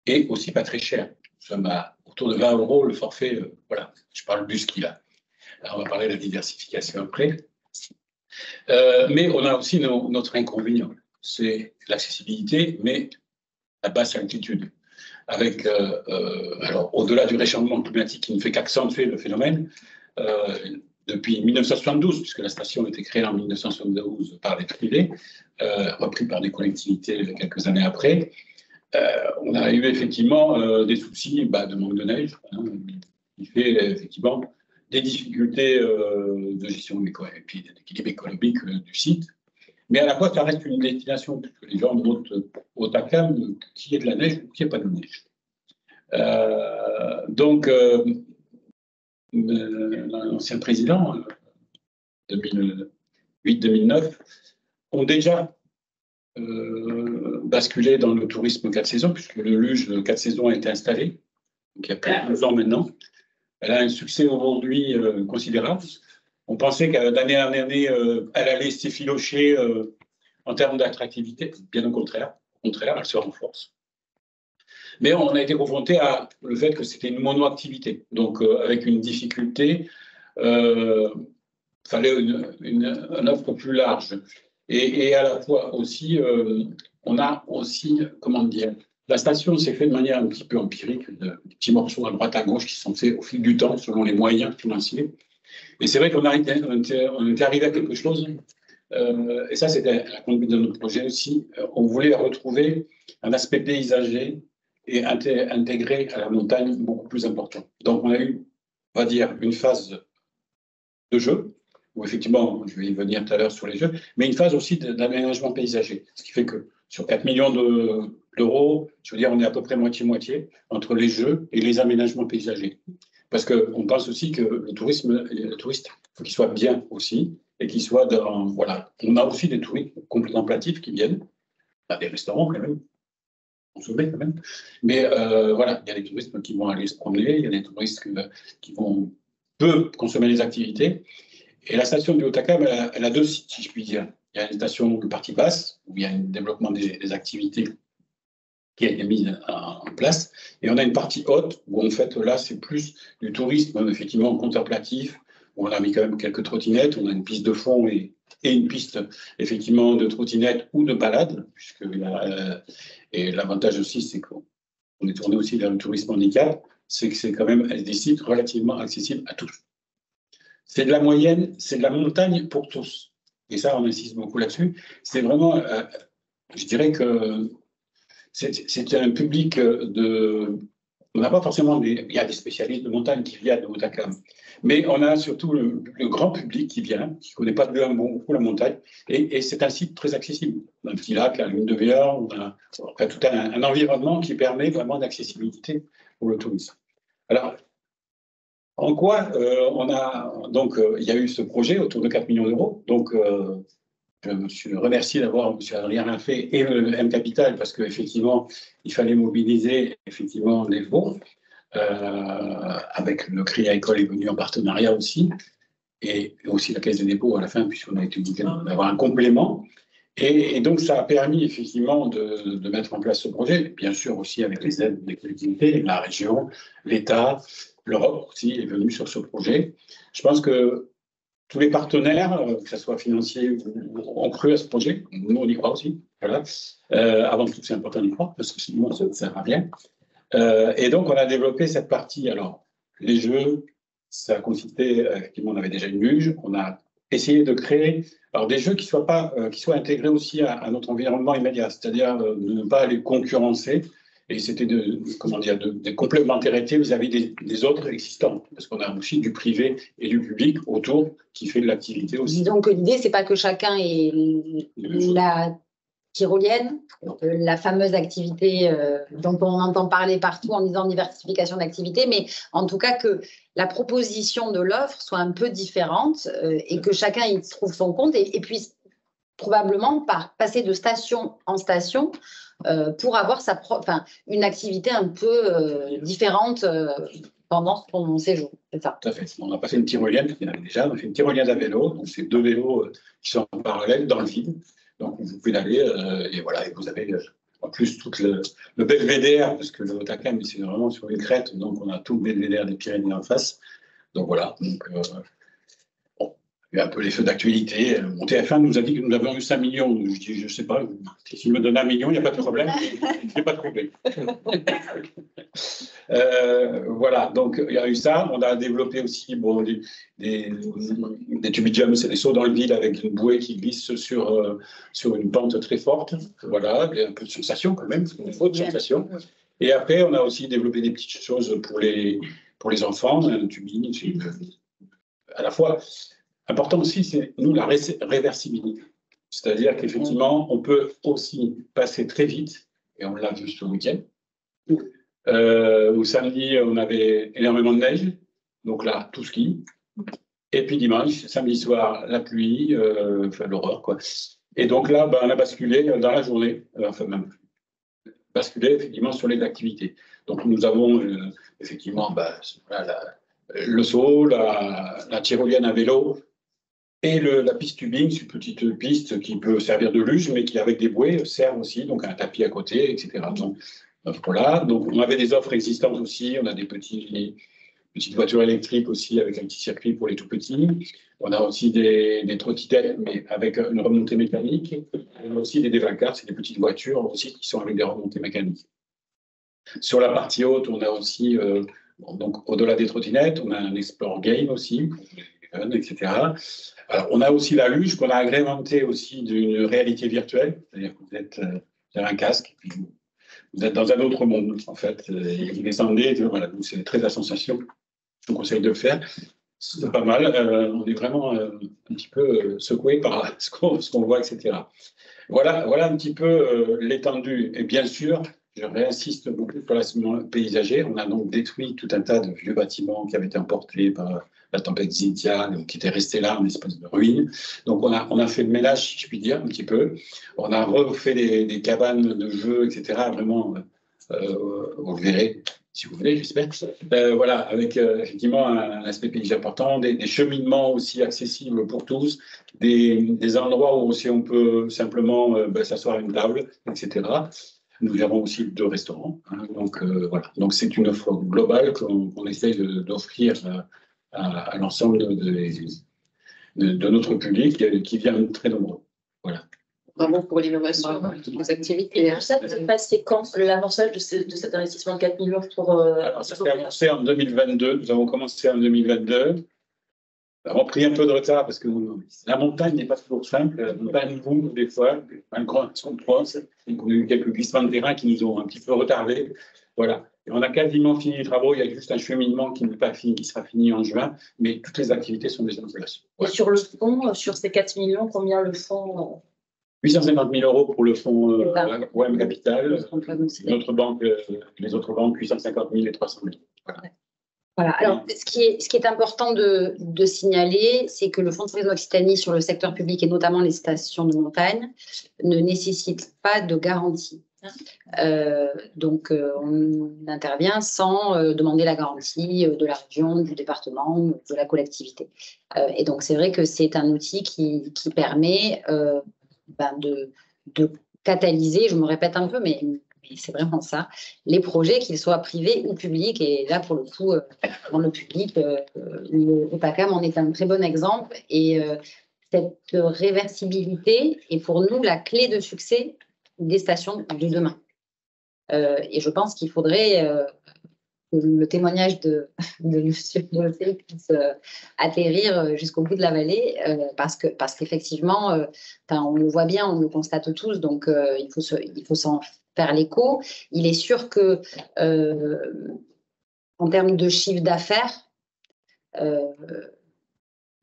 et aussi pas très chère. Nous sommes autour de 20 € le forfait. Voilà, je parle du ski là. Alors, on va parler de la diversification après. Mais on a aussi notre inconvénient, c'est l'accessibilité, mais la basse altitude. Avec, alors, au-delà du réchauffement climatique qui ne fait qu'accentuer le phénomène, depuis 1972, puisque la station a été créée en 1972 par les privés, repris par des collectivités quelques années après, on a eu effectivement des soucis de manque de neige, qui fait effectivement des difficultés de gestion et puis d'équilibre économique du site. Mais à la fois, ça reste une destination, puisque les gens montent au Hautacam, qu'il y ait de la neige ou qu'il n'y ait pas de neige. Donc, l'ancien président, 2008-2009, ont déjà basculé dans le tourisme 4 saisons, puisque le luge 4 saisons a été installé, donc il y a plus de 12 ans maintenant. Elle a un succès aujourd'hui considérable. On pensait d'année en année, elle allait s'effilocher en termes d'attractivité. Bien au contraire. Elle se renforce. Mais on a été confronté à le fait que c'était une monoactivité. Donc, avec une difficulté, il fallait une offre plus large. Et à la fois aussi, on a aussi, comment dire, la station s'est faite de manière un petit peu empirique, des petits morceaux à droite à gauche qui sont faits au fil du temps, selon les moyens financiers. Et c'est vrai qu'on était arrivé à quelque chose, et ça c'était la conduite de notre projet aussi, on voulait retrouver un aspect paysager et intégrer à la montagne beaucoup plus important. Donc on a eu, on va dire, une phase de jeu, où effectivement, je vais y venir tout à l'heure sur les jeux, mais une phase aussi d'aménagement paysager, ce qui fait que sur 4 millions d'euros, je veux dire, on est à peu près moitié-moitié entre les jeux et les aménagements paysagers. Parce qu'on pense aussi que le touriste, il faut qu'il soit bien aussi, et qu'il soit dans... Voilà. On a aussi des touristes contemplatifs qui viennent, des restaurants quand même, consommer quand même, mais voilà, il y a des touristes qui vont aller se promener, il y a des touristes qui vont peu consommer les activités. Et la station du Hautacam, elle a 2 sites, si je puis dire. Il y a une station de partie basse, où il y a un développement des activités qui a été mise en place. Et on a une partie haute, où en fait, là, c'est plus du tourisme, effectivement, contemplatif, où on a mis quand même quelques trottinettes, on a une piste de fond et une piste, effectivement, de trottinette ou de balade, et l'avantage aussi, c'est qu'on est tourné aussi vers le tourisme handicap, c'est que c'est quand même des sites relativement accessibles à tous. C'est de la moyenne, c'est de la montagne pour tous. Et ça, on insiste beaucoup là-dessus. C'est vraiment, je dirais que c'est un public on n'a pas forcément il y a des spécialistes de montagne qui viennent au Hautacam, mais on a surtout le grand public qui vient, qui ne connaît pas beaucoup la montagne, et c'est un site très accessible. On a un petit lac, une demi-heure, on a tout un environnement qui permet vraiment d'accessibilité pour le tourisme. Alors, en quoi donc il y a eu ce projet autour de 4 millions d'euros. Donc, je me remercie d'avoir M. Adrien Riffet et le M Capital parce qu'effectivement, il fallait mobiliser effectivement les fonds. Avec le Crédit Agricole est venu en partenariat aussi, et aussi la Caisse des dépôts à la fin, puisqu'on a été obligé d'avoir un complément. Et donc, ça a permis effectivement de mettre en place ce projet, bien sûr aussi avec les aides des collectivités, la région, l'État, l'Europe aussi est venue sur ce projet. Je pense que tous les partenaires, que ce soit financiers, ont cru à ce projet. Nous, on y croit aussi. Voilà. Avant tout, c'est important d'y croire, parce que sinon, ça ne sert à rien. Et donc, on a développé cette partie. Alors, les jeux, ça consistait, effectivement, on avait déjà une luge. On a essayé de créer des jeux qui soient intégrés aussi à notre environnement immédiat, c'est-à-dire de ne pas les concurrencer. Et c'était des complémentarités vis-à-vis des autres existants, parce qu'on a aussi du privé et du public autour qui fait de l'activité aussi. Donc, l'idée, c'est pas que chacun ait la tyrolienne, la fameuse activité dont on entend parler partout en disant diversification d'activité, mais en tout cas que la proposition de l'offre soit un peu différente et que chacun y trouve son compte et puisse probablement passer de station en station pour avoir une activité un peu différente pendant son séjour. C'est ça. Tout à fait. On a passé une tyrolienne, il y en avait déjà, on a fait une tyrolienne à vélo, donc c'est 2 vélos qui sont en parallèle dans le vide. Donc, vous pouvez aller, et voilà, et vous avez en plus tout le belvédère, parce que le Hautacam, c'est vraiment sur les crêtes, donc on a tout le belvédère des Pyrénées en face. Donc voilà, donc, il y a un peu les feux d'actualité. Mon TF1 nous a dit que nous avions eu 5 millions. Je dis, je ne sais pas, s'il me donne 1 million, il n'y a pas de problème. Je n'ai pas trouvé. Voilà, donc il y a eu ça. On a développé aussi des tubidiums, c'est des sauts dans le vide avec une bouée qui glisse sur une pente très forte. Voilà, il y a un peu de sensation quand même, une faute de sensation. Et après, on a aussi développé des petites choses pour les enfants, un tubing, à la fois. Important aussi, c'est nous la réversibilité. C'est-à-dire qu'effectivement, on peut aussi passer très vite, et on l'a vu ce week-end. Au samedi, on avait énormément de neige, donc là, tout ski. Et puis dimanche, samedi soir, la pluie, l'horreur, quoi. Et donc là, on a basculé dans la journée, même basculé effectivement sur les activités. Donc nous avons effectivement le saut, la tyrolienne à vélo, et la piste tubing, c'est une petite piste qui peut servir de luge, mais qui, avec des bouées, sert aussi, donc un tapis à côté, etc. Donc, voilà. Donc, on avait des offres existantes aussi. On a des petites voitures électriques aussi, avec un petit circuit pour les tout petits. On a aussi des trottinettes, mais avec une remontée mécanique. On a aussi des dévalcars, c'est des petites voitures aussi qui sont avec des remontées mécaniques. Sur la partie haute, on a aussi, donc au-delà des trottinettes, on a un Explore Game aussi, etc. Alors, on a aussi la luge qu'on a agrémentée aussi d'une réalité virtuelle, c'est-à-dire que vous avez un casque, et puis vous êtes dans un autre monde, en fait, et vous descendez, voilà, c'est très à sensation, je vous conseille de le faire, c'est pas mal, on est vraiment un petit peu secoué par ce qu'on voit, etc. Voilà un petit peu l'étendue, et bien sûr, je réinsiste beaucoup sur l'aspect paysager. On a donc détruit tout un tas de vieux bâtiments qui avaient été emportés par la tempête Xynthia, qui étaient restés là en espèce de ruine. Donc on a fait le ménage, si je puis dire, un petit peu. On a refait des cabanes de jeux, etc. Vraiment, vous le verrez, si vous voulez, j'espère. Voilà, avec effectivement un aspect paysager important, des cheminements aussi accessibles pour tous, des endroits où aussi on peut simplement s'asseoir à une table, etc. Nous gérons aussi 2 restaurants. Donc, voilà. Donc, c'est une offre globale qu'on essaye d'offrir à l'ensemble de notre public qui vient très nombreux. Voilà. Bravo pour l'innovation, toutes les activités. Et ça s'est passé quand l'amorçage de cet investissement de 4 millions pour. Alors, ça s'est amorcé en 2022. Nous avons commencé en 2022. Nous avons pris un peu de retard parce que la montagne n'est pas toujours simple. La montagne bouge des fois, un grand contre. Donc, on a eu quelques glissements de terrain qui nous ont un petit peu retardés. Voilà. Et on a quasiment fini les travaux. Il y a juste un cheminement qui n'est pas fini, qui sera fini en juin. Mais toutes les activités sont déjà en place. Et sur le fonds, sur ces 4 millions, combien le fonds 850 000 euros pour le fonds OM Capital. Notre banque, les autres banques, 850 000 et 300 000. Voilà. Voilà. Alors, ce qui est important de signaler, c'est que le Fonds de tourisme Occitanie sur le secteur public et notamment les stations de montagne ne nécessite pas de garantie. Donc, on intervient sans demander la garantie de la région, du département, de la collectivité. Et donc, c'est vrai que c'est un outil qui permet de catalyser, je me répète un peu, mais c'est vraiment ça, les projets, qu'ils soient privés ou publics. Et là, pour le coup, dans le public, le Hautacam en est un très bon exemple. Et cette réversibilité est pour nous la clé de succès des stations de demain. Et je pense qu'il faudrait que le témoignage de M. Bossé puisse atterrir jusqu'au bout de la vallée, parce qu'effectivement, on le voit bien, on le constate tous, donc il faut s'en faire l'écho. Il est sûr que, en termes de chiffre d'affaires,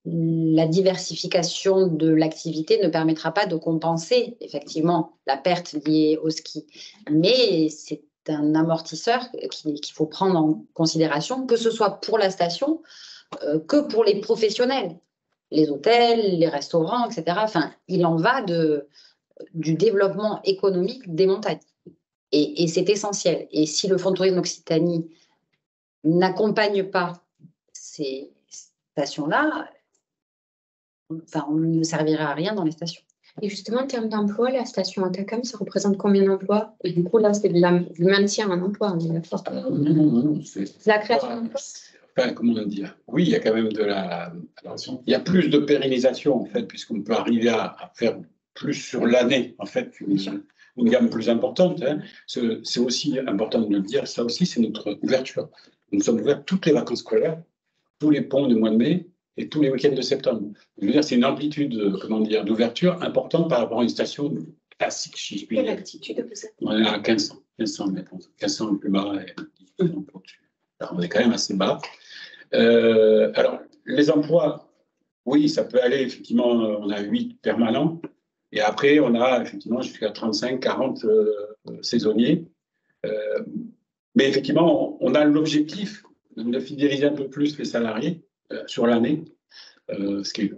la diversification de l'activité ne permettra pas de compenser effectivement la perte liée au ski. Mais c'est un amortisseur qu'il faut prendre en considération, que ce soit pour la station que pour les professionnels, les hôtels, les restaurants, etc. Enfin, il en va du développement économique des montagnes. Et c'est essentiel. Et si le Fonds de tourisme Occitanie n'accompagne pas ces stations-là, on ne servira à rien dans les stations. Et justement, en termes d'emploi, la station Atacama, ça représente combien d'emplois? Et du coup, là, c'est du maintien en emploi. Non, c'est la création d'emplois. Enfin, comment dire? Oui, il y a quand même il y a plus de pérennisation, en fait, puisqu'on peut arriver à faire plus sur l'année, en fait, une gamme plus importante. Hein. C'est aussi important de le dire, ça aussi, c'est notre ouverture. Nous sommes ouverts toutes les vacances scolaires, tous les ponts du mois de mai, et tous les week-ends de septembre. Je veux dire, c'est une amplitude, d'ouverture importante par rapport à une station classique, si je puis dire. Quelle altitude vous êtes? On est à 1500 mètres, 1500 le plus bas et 1800 au-dessus. Alors, on est quand même assez bas. Alors, les emplois, oui, ça peut aller, effectivement, on a 8 permanents, et après, on a effectivement jusqu'à 35, 40 saisonniers. Mais effectivement, on a l'objectif de fidéliser un peu plus les salariés sur l'année, ce qui est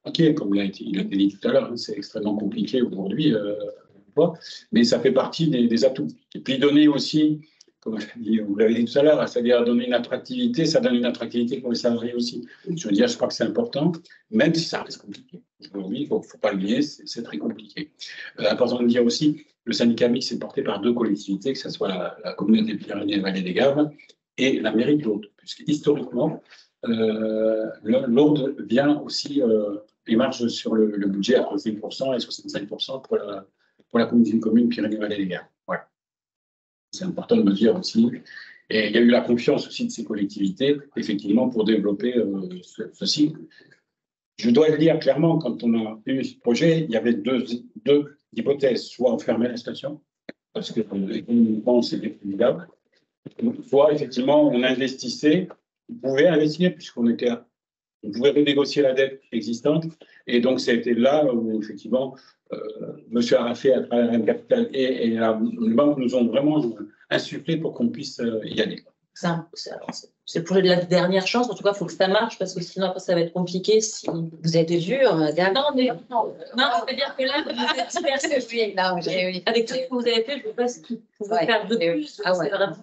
compliqué, comme il a été dit tout à l'heure, hein, c'est extrêmement compliqué aujourd'hui, mais ça fait partie des atouts. Et puis donner aussi, comme vous l'avez dit tout à l'heure, c'est-à-dire donner une attractivité, ça donne une attractivité pour les salariés aussi. Je veux dire, je crois que c'est important, même si ça reste compliqué. Aujourd'hui, il ne faut pas le nier, c'est très compliqué. Important de dire aussi, le syndicat mixte est porté par 2 collectivités, que ce soit la communauté des Pyrénées-Vallée des Gaves et la mairie de Lourdes, puisque historiquement, Lourdes vient aussi et marche sur le budget à 35% et 65% pour la communauté de communes Pyrénées-Vallée des Gaves. Voilà. C'est important de le dire aussi. Et il y a eu la confiance aussi de ces collectivités, effectivement, pour développer ceci. Je dois le dire clairement, quand on a eu ce projet, il y avait deux hypothèses. Soit on fermait la station, parce que économiquement, c'était formidable. Soit, effectivement, on investissait. On pouvait investir, puisqu'on pouvait renégocier la dette existante. Et donc, c'était là où, effectivement, M. Arafet, à travers un capital et la banque, nous ont vraiment insufflé pour qu'on puisse y aller. C'est le projet de la dernière chance. En tout cas, il faut que ça marche, parce que sinon, après, ça va être compliqué. Si vous êtes dur, madame. Non, c'est-à-dire que là, vous êtes diversifié. Avec tout ce que vous avez fait, je ne sais pas ce qu'il faut faire de plus. C'est vraiment...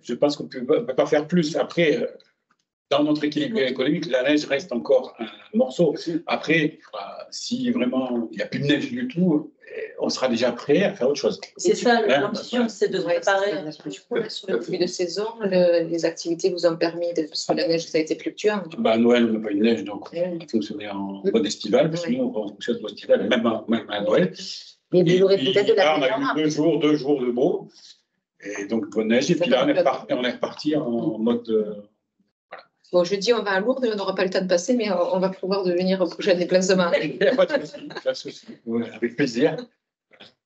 Je pense qu'on ne peut pas faire plus. Après, dans notre équilibre économique, la neige reste encore un morceau. Après, si vraiment il n'y a plus de neige du tout, on sera déjà prêt à faire autre chose. C'est ça, l'ambition, c'est de se préparer. Du coup, sur le début de saison, les activités vous ont permis, parce que la neige, ça a été fluctuant. À Noël, on n'a pas eu de neige, donc on fonctionnait en mode estival, parce que nous, on fonctionne en mode estival, même à Noël. Mais vous aurez peut-être de la neige. On a eu 2 jours de beau, et donc bonne neige. Et puis là, on est reparti en mode... Bon, jeudi, on va à Lourdes, on n'aura pas le temps de passer, mais on va pouvoir devenir au prochain déplacement. Il n'y a pas de souci. Avec plaisir.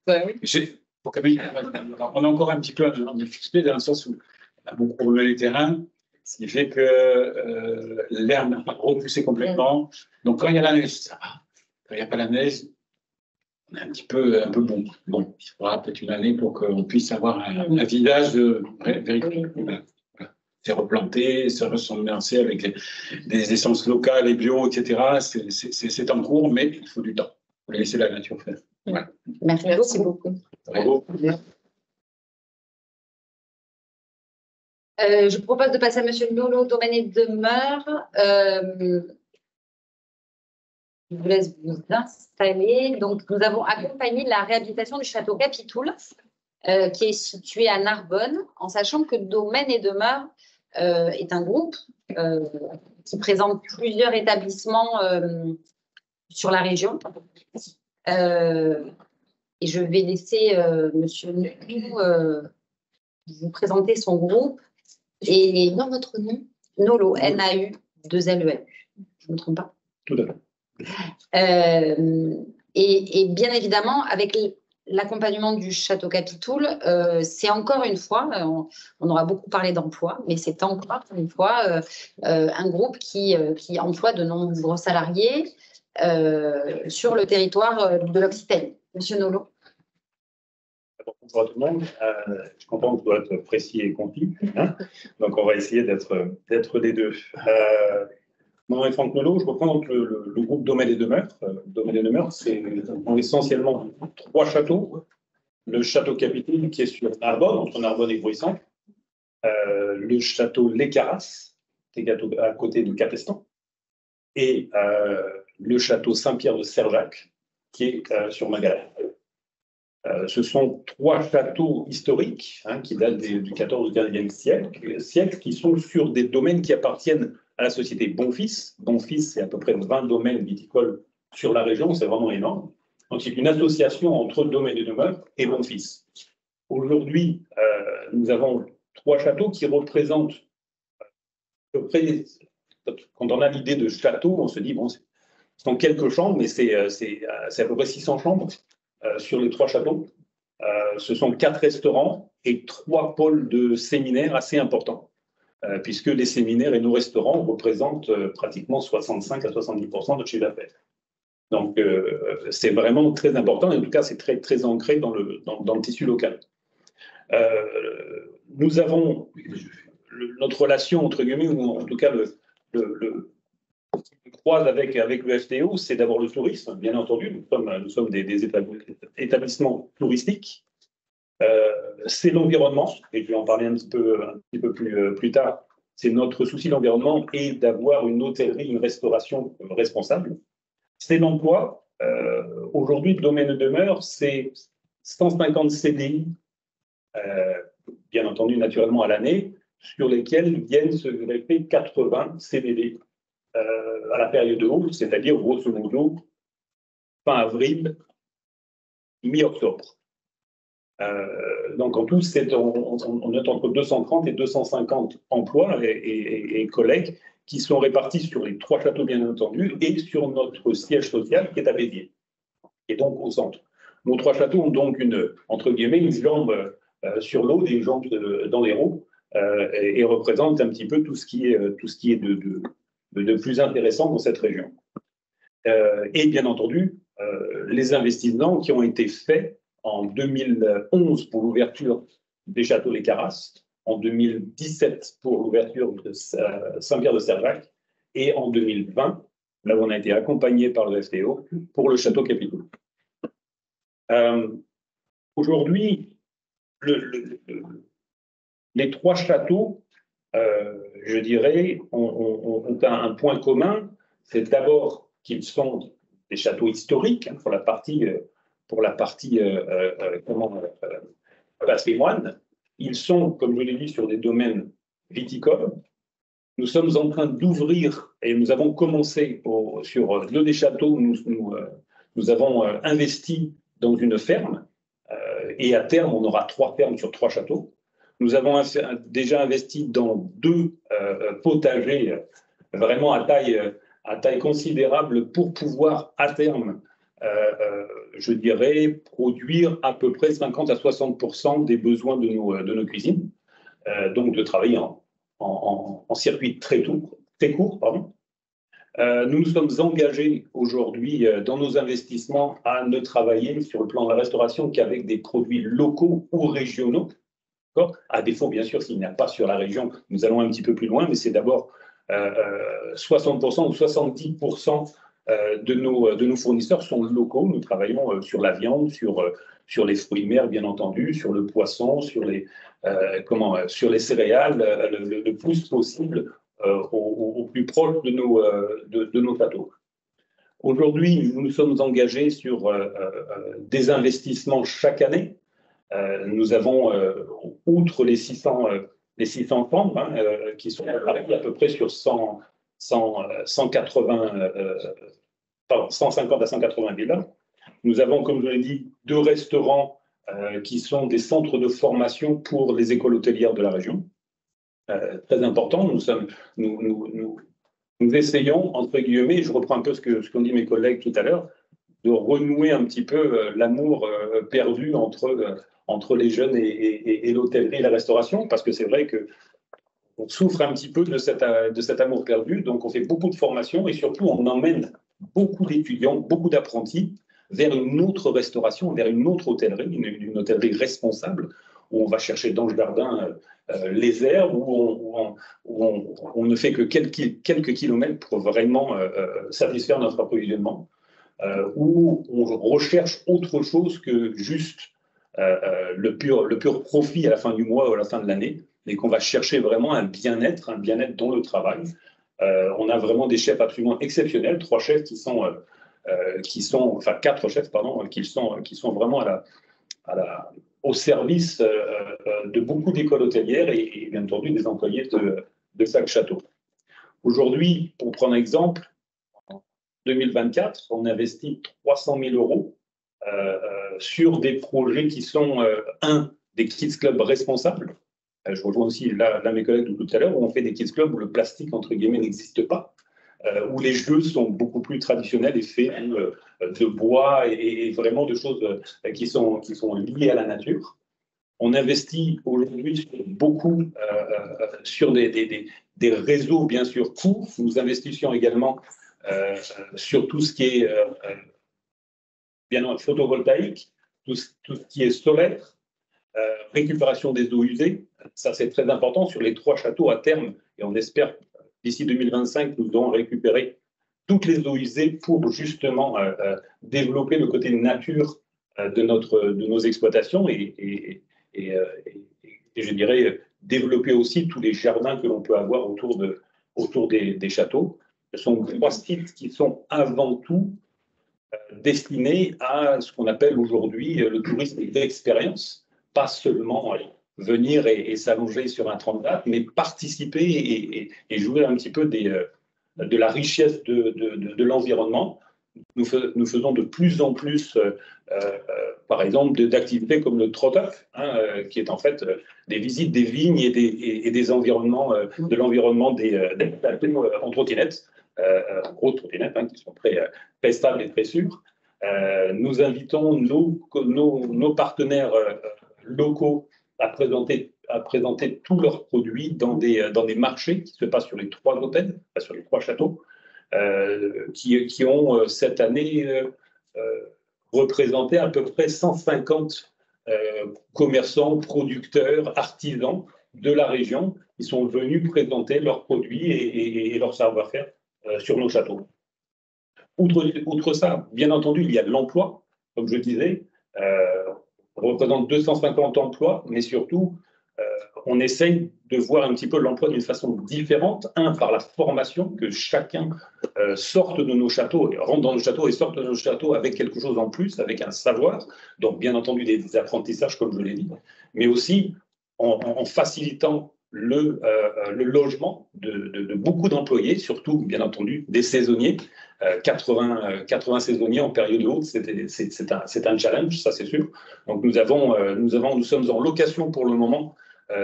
Ouais, oui. On a encore un petit peu en difficulté dans le sens où on a beaucoup remué les terrains, ce qui fait que l'herbe n'a pas repoussé complètement. Donc, quand il y a la neige, ça va. Quand il n'y a pas la neige, on est un peu bon. Bon, il faudra peut-être une année pour qu'on puisse avoir un village véritable. Voilà. C'est replanté, se ressemencer avec des essences locales et bio, etc. C'est en cours, mais il faut du temps. Il faut laisser la nature faire. Voilà. Merci beaucoup. Bravo. Je vous propose de passer à M. Nolo, domaine et demeure. Je vous laisse vous installer. Donc, nous avons accompagné la réhabilitation du château Capitoul, qui est situé à Narbonne, en sachant que Domaine et demeure est un groupe qui présente plusieurs établissements sur la région. et je vais laisser Monsieur Nolou vous présenter son groupe. Et dans votre nom, Nolou, N-A-U-2-L-E-N. Je ne me trompe pas? Tout à fait. Et bien évidemment, avec l'accompagnement du Château Capitoul, c'est encore une fois, on aura beaucoup parlé d'emploi, mais c'est encore une fois un groupe qui emploie de nombreux salariés sur le territoire de l'Occitanie. Monsieur Nolou. Bonjour à tout le monde. Je comprends que je dois être précis et concis, hein, donc on va essayer d'être les deux. Mon nom est Franck Nolou, je représente le groupe Domaine et Demeures. Domaine et Demeures, c'est essentiellement 3 châteaux. Le château Capitoul qui est sur Narbonne, entre Narbonne et Bruissant. Le château Les Carasses, qui est à côté de Capestan. Et le château Saint-Pierre de Serjac, qui est sur Magalas. Ce sont 3 châteaux historiques hein, qui datent du XIVe au XVe siècle, qui sont sur des domaines qui appartiennent à la société Bonfils. Bonfils, c'est à peu près 20 domaines viticoles sur la région, c'est vraiment énorme. Donc, c'est une association entre Domaine et Demeures et Bonfils. Aujourd'hui, nous avons 3 châteaux qui représentent à peu près, quand on a l'idée de château, on se dit, bon, ce sont quelques chambres, mais c'est à peu près 600 chambres. Sur les 3 châteaux. Ce sont 4 restaurants et 3 pôles de séminaires assez importants, puisque les séminaires et nos restaurants représentent pratiquement 65 à 70% de notre chiffre d'affaires. Donc, c'est vraiment très important, et en tout cas, c'est très, très ancré dans le tissu local. Nous avons notre relation, entre guillemets, ou en tout cas, croise avec le FTO, c'est d'abord le tourisme, bien entendu. Nous sommes des établissements touristiques. C'est l'environnement, et je vais en parler un petit peu plus tard. C'est notre souci de l'environnement et d'avoir une hôtellerie, une restauration responsable. C'est l'emploi. Aujourd'hui, le domaine de demeure, c'est 150 CDI, bien entendu, naturellement à l'année, sur lesquels viennent se greffer 80 CDD. À la période haute, c'est-à-dire grosso modo fin avril, mi-octobre. Donc en tout, on est entre 230 et 250 emplois et collègues qui sont répartis sur les 3 châteaux bien entendu et sur notre siège social qui est à Béziers, et donc au centre. Nos 3 châteaux ont donc entre guillemets une jambe sur l'eau, des jambes dans les roues et représentent un petit peu tout ce qui est de plus intéressant dans cette région. Et bien entendu, les investissements qui ont été faits en 2011 pour l'ouverture des châteaux Les Carasses, en 2017 pour l'ouverture de Saint-Pierre de Serjac, et en 2020, là où on a été accompagné par le FTO, pour le château Capitoul. Aujourd'hui, les 3 châteaux, je dirais, ont un point commun, c'est d'abord qu'ils sont des châteaux historiques hein, pour la partie patrimoine. Ils sont, comme je l'ai dit, sur des domaines viticoles. Nous sommes en train d'ouvrir, et nous avons commencé sur l'un des châteaux, nous avons investi dans une ferme, et à terme, on aura 3 fermes sur 3 châteaux. Nous avons déjà investi dans 2 potagers vraiment à taille considérable pour pouvoir, à terme, je dirais, produire à peu près 50 à 60% des besoins de nos cuisines. Donc, de travailler en circuit très court. Nous nous sommes engagés aujourd'hui dans nos investissements à ne travailler sur le plan de la restauration qu'avec des produits locaux ou régionaux. À défaut, bien sûr, s'il n'y a pas sur la région, nous allons un petit peu plus loin, mais c'est d'abord 60% ou 70% de nos fournisseurs sont locaux. Nous travaillons sur la viande, sur les fruits de mer, bien entendu, sur le poisson, sur les céréales, le plus possible au plus proche de nos châteaux. Aujourd'hui, nous nous sommes engagés sur des investissements chaque année. Nous avons, outre les 600 chambres, hein, qui sont à peu près sur 150 à 180 villas, Nous avons, comme je l'ai dit, 2 restaurants qui sont des centres de formation pour les écoles hôtelières de la région. Très important. Nous essayons, entre guillemets, je reprends un peu ce qu'ont dit mes collègues tout à l'heure, de renouer un petit peu l'amour perdu entre les jeunes et l'hôtellerie et la restauration, parce que c'est vrai qu'on souffre un petit peu de cet amour perdu. Donc, on fait beaucoup de formations et surtout, on emmène beaucoup d'étudiants, beaucoup d'apprentis vers une autre restauration, vers une autre hôtellerie, une hôtellerie responsable, où on va chercher dans le jardin les herbes, où on ne fait que quelques kilomètres pour vraiment satisfaire notre approvisionnement, où on recherche autre chose que juste le pur profit à la fin du mois ou à la fin de l'année, et qu'on va chercher vraiment un bien-être dans le travail. On a vraiment des chefs absolument exceptionnels, 3 chefs enfin 4 chefs, pardon, qui sont vraiment au service de beaucoup d'écoles hôtelières et bien entendu des employés de chaque château. Aujourd'hui, pour prendre un exemple, en 2024, on investit 300 000 € sur des projets qui sont, des kids clubs responsables. Je rejoins aussi là mes collègues de tout à l'heure, où on fait des kids clubs où le plastique, entre guillemets, n'existe pas, où les jeux sont beaucoup plus traditionnels et faits de bois et vraiment de choses qui sont liées à la nature. On investit aujourd'hui beaucoup sur des réseaux, bien sûr, courts. Nous investissons également sur tout ce qui est bien photovoltaïque, tout ce qui est solaire, récupération des eaux usées. Ça, c'est très important sur les 3 châteaux à terme. Et on espère, d'ici 2025, nous aurons récupéré toutes les eaux usées pour justement développer le côté nature de nos exploitations et je dirais développer aussi tous les jardins que l'on peut avoir autour des châteaux. Ce sont 3 sites qui sont avant tout destinés à ce qu'on appelle aujourd'hui le tourisme d'expérience, pas seulement venir et s'allonger sur un transat, mais participer et jouer un petit peu de la richesse de l'environnement. Nous faisons de plus en plus, par exemple, d'activités comme le trot-off, qui est en fait des visites des vignes et des environnements, de l'environnement des plateaux en trottinette, en gros trottinettes qui sont très stables et très sûres. Nous invitons nos partenaires locaux à présenter tous leurs produits dans des marchés qui se passent sur les 3 hôtels, sur les 3 châteaux, qui ont cette année représenté à peu près 150 commerçants, producteurs, artisans de la région qui sont venus présenter leurs produits et leur savoir-faire sur nos châteaux. Outre ça, bien entendu, il y a de l'emploi, comme je disais, on représente 250 emplois, mais surtout, on essaye de voir un petit peu l'emploi d'une façon différente. Par la formation, que chacun sorte de nos châteaux, rentre dans nos châteaux et sorte de nos châteaux avec quelque chose en plus, avec un savoir. Donc, bien entendu, des apprentissages, comme je l'ai dit, mais aussi en facilitant le logement de beaucoup d'employés, surtout, bien entendu, des saisonniers. 80 saisonniers en période haute, c'est un challenge, ça c'est sûr. Donc nous sommes en location pour le moment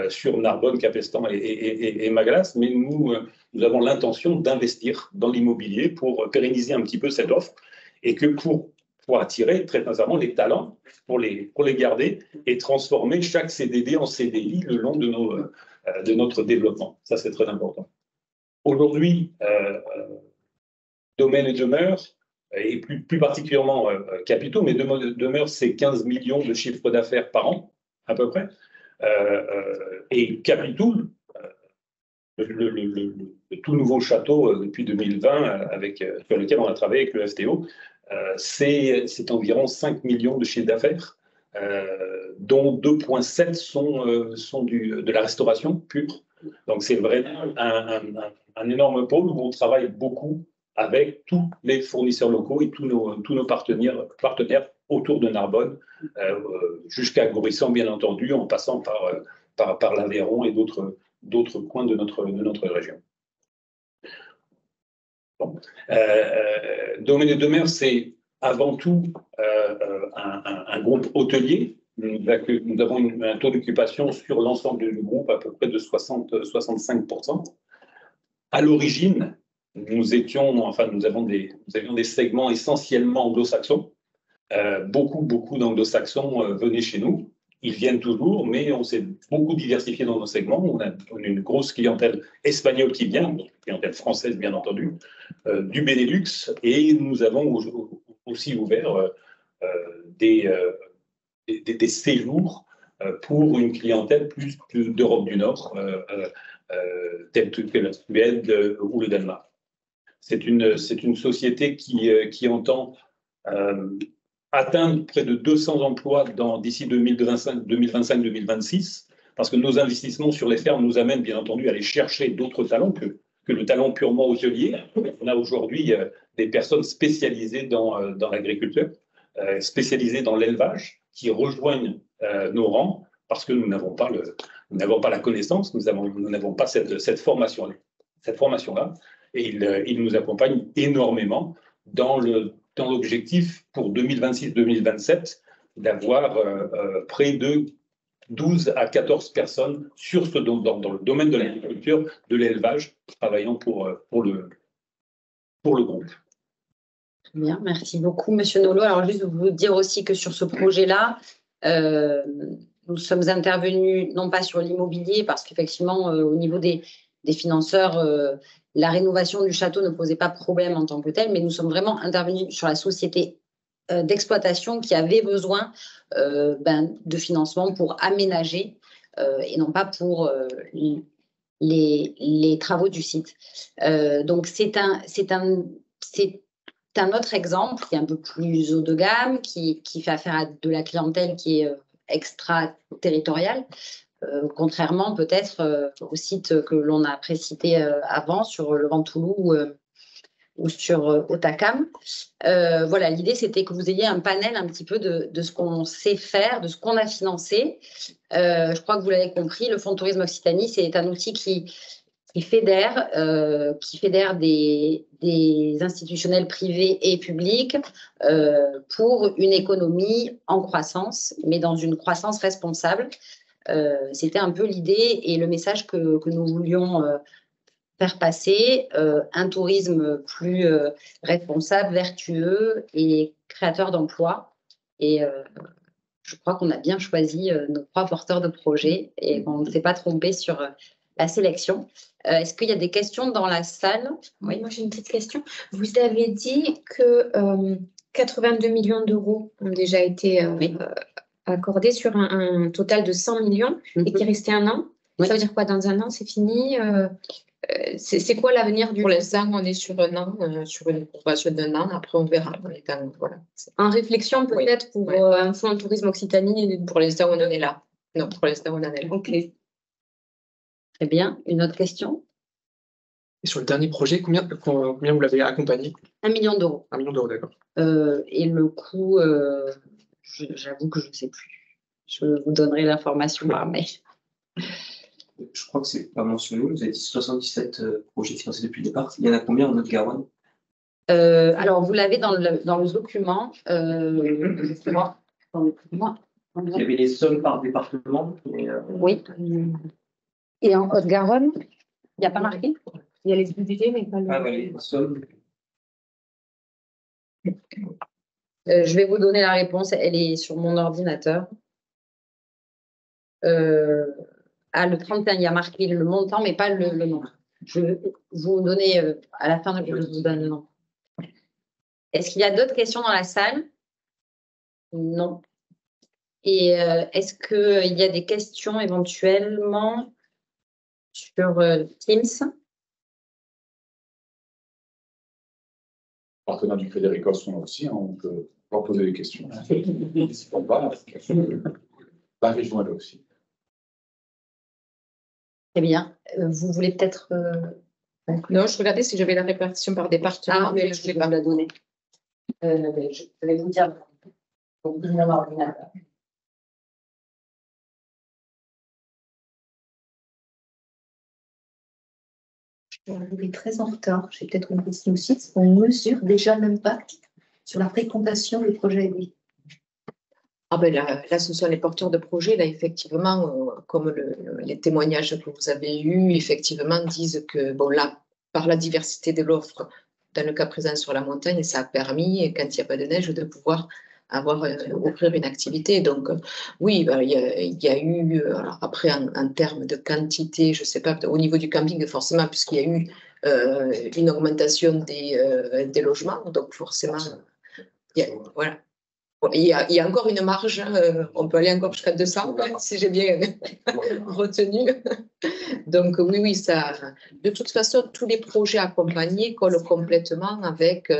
sur Narbonne, Capestan et Magalas, mais nous avons l'intention d'investir dans l'immobilier pour pérenniser un petit peu cette offre et que pour attirer très sincèrement les talents, pour les garder et transformer chaque CDD en CDI le long de notre développement. Ça, c'est très important. Aujourd'hui, Domaine et Demeure, et plus particulièrement Capitaux, mais Demeure, c'est 15 millions de chiffre d'affaires par an, à peu près. Et Capitaux, le tout nouveau château depuis 2020, sur lequel on a travaillé avec le FTO, c'est environ 5 millions de chiffre d'affaires, dont 2,7 sont de la restauration pure. Donc c'est vraiment un énorme pôle où on travaille beaucoup avec tous les fournisseurs locaux et tous nos partenaires autour de Narbonne, jusqu'à Gorissan, bien entendu, en passant par l'Aveyron et d'autres coins de notre région. Bon. Domaine et Demeure, c'est avant tout un groupe hôtelier. Nous avons un taux d'occupation sur l'ensemble du groupe à peu près de 60-65%. À l'origine, nous avions des segments essentiellement anglo-saxons. Beaucoup d'anglo-saxons venaient chez nous. Ils viennent toujours, mais on s'est beaucoup diversifié dans nos segments. On a une grosse clientèle espagnole qui vient, une clientèle française bien entendu, du Benelux, et nous avons aussi ouvert des séjours pour une clientèle plus d'Europe du Nord, telle que la Suède ou le Danemark. C'est une société qui entend atteindre près de 200 emplois d'ici 2025-2026, parce que nos investissements sur les fermes nous amènent bien entendu à aller chercher d'autres talents que le talent purement hôtelier. On a aujourd'hui des personnes spécialisées dans l'agriculture, spécialisées dans l'élevage, qui rejoignent nos rangs parce que nous n'avons pas la connaissance, nous n'avons pas cette formation-là, et ils nous accompagnent énormément dans l'objectif pour 2026-2027 d'avoir près de 12 à 14 personnes dans le domaine de l'agriculture, de l'élevage, travaillant pour le groupe. Bien, merci beaucoup, Monsieur Nolot. Alors, juste vous dire aussi que sur ce projet-là, nous sommes intervenus non pas sur l'immobilier, parce qu'effectivement, au niveau des financeurs, la rénovation du château ne posait pas problème en tant que tel, mais nous sommes vraiment intervenus sur la société d'exploitation qui avait besoin de financement pour aménager et non pas pour les travaux du site. Donc, c'est un autre exemple qui est un peu plus haut de gamme, qui fait affaire à de la clientèle qui est extraterritoriale, contrairement peut-être au site que l'on a précité avant sur le Ventoux ou sur Otakam. Voilà, l'idée c'était que vous ayez un panel un petit peu de ce qu'on sait faire, de ce qu'on a financé. Je crois que vous l'avez compris, le Fonds de tourisme Occitanie, c'est un outil qui fédère des institutionnels privés et publics pour une économie en croissance, mais dans une croissance responsable. C'était un peu l'idée et le message que nous voulions faire passer, un tourisme plus responsable, vertueux et créateur d'emplois. Et je crois qu'on a bien choisi nos 3 porteurs de projets et qu'on ne s'est pas trompé sur la sélection. Est-ce qu'il y a des questions dans la salle? Oui, moi j'ai une petite question. Vous avez dit que 82 millions d'euros ont déjà été accordés sur un total de 100 millions et qu'il restait un an. Oui. Ça veut dire quoi? Dans un an, c'est fini? C'est quoi l'avenir du... Pour l'instant, on est sur un an, sur une progression d'un an. Après, on verra. Voilà. En réflexion peut-être pour un fonds de tourisme Occitanie? Pour l'instant, on en est là. Non, pour l'instant, on en est là. OK. Très bien. Une autre question? Et sur le dernier projet, combien vous l'avez accompagné? 1 million d'euros. 1 million d'euros, d'accord. Et le coût, j'avoue que je ne sais plus. Je vous donnerai l'information par mail. Je crois que c'est pas mentionné. Vous avez dit 77 projets financés depuis le départ. Il y en a combien en Haute-Garonne? Alors, vous l'avez dans le document. Moi. Il y avait les sommes par département. Oui. Et en Haute-Garonne, il n'y a pas marqué? Il y a les budgets, mais pas le... Ah, les sommes. Je vais vous donner la réponse. Elle est sur mon ordinateur. Le 31, il y a marqué le montant, mais pas le nom. Je vais vous donner à la fin, je vous donne le nom. Est-ce qu'il y a d'autres questions dans la salle? Non. Et est-ce qu'il y a des questions éventuellement sur Teams? Les partenaires du Crédit Agricole sont là aussi, on peut leur poser des questions. N'hésitons pas, la région elle aussi. Très bien. Vous voulez peut-être... Non, je regardais si j'avais la répartition par département. Ah, mais je vais vous la donner. Je vais vous dire. Mon ordinateur. Je suis arrivée très en retard. J'ai peut-être une question aussi. On mesure déjà l'impact sur la fréquentation des projets aidés? Là, ce sont les porteurs de projets. Là, effectivement, comme les témoignages que vous avez eus, effectivement, disent que, bon, là, par la diversité de l'offre, dans le cas présent sur la montagne, ça a permis, quand il n'y a pas de neige, de pouvoir offrir une activité. Donc, oui, il y a eu, alors après, en termes de quantité, je ne sais pas, au niveau du camping, forcément, puisqu'il y a eu une augmentation des logements. Donc, forcément, voilà. Il y a encore une marge, on peut aller encore jusqu'à 200, si j'ai bien retenu. Donc oui, ça. De toute façon, tous les projets accompagnés collent complètement avec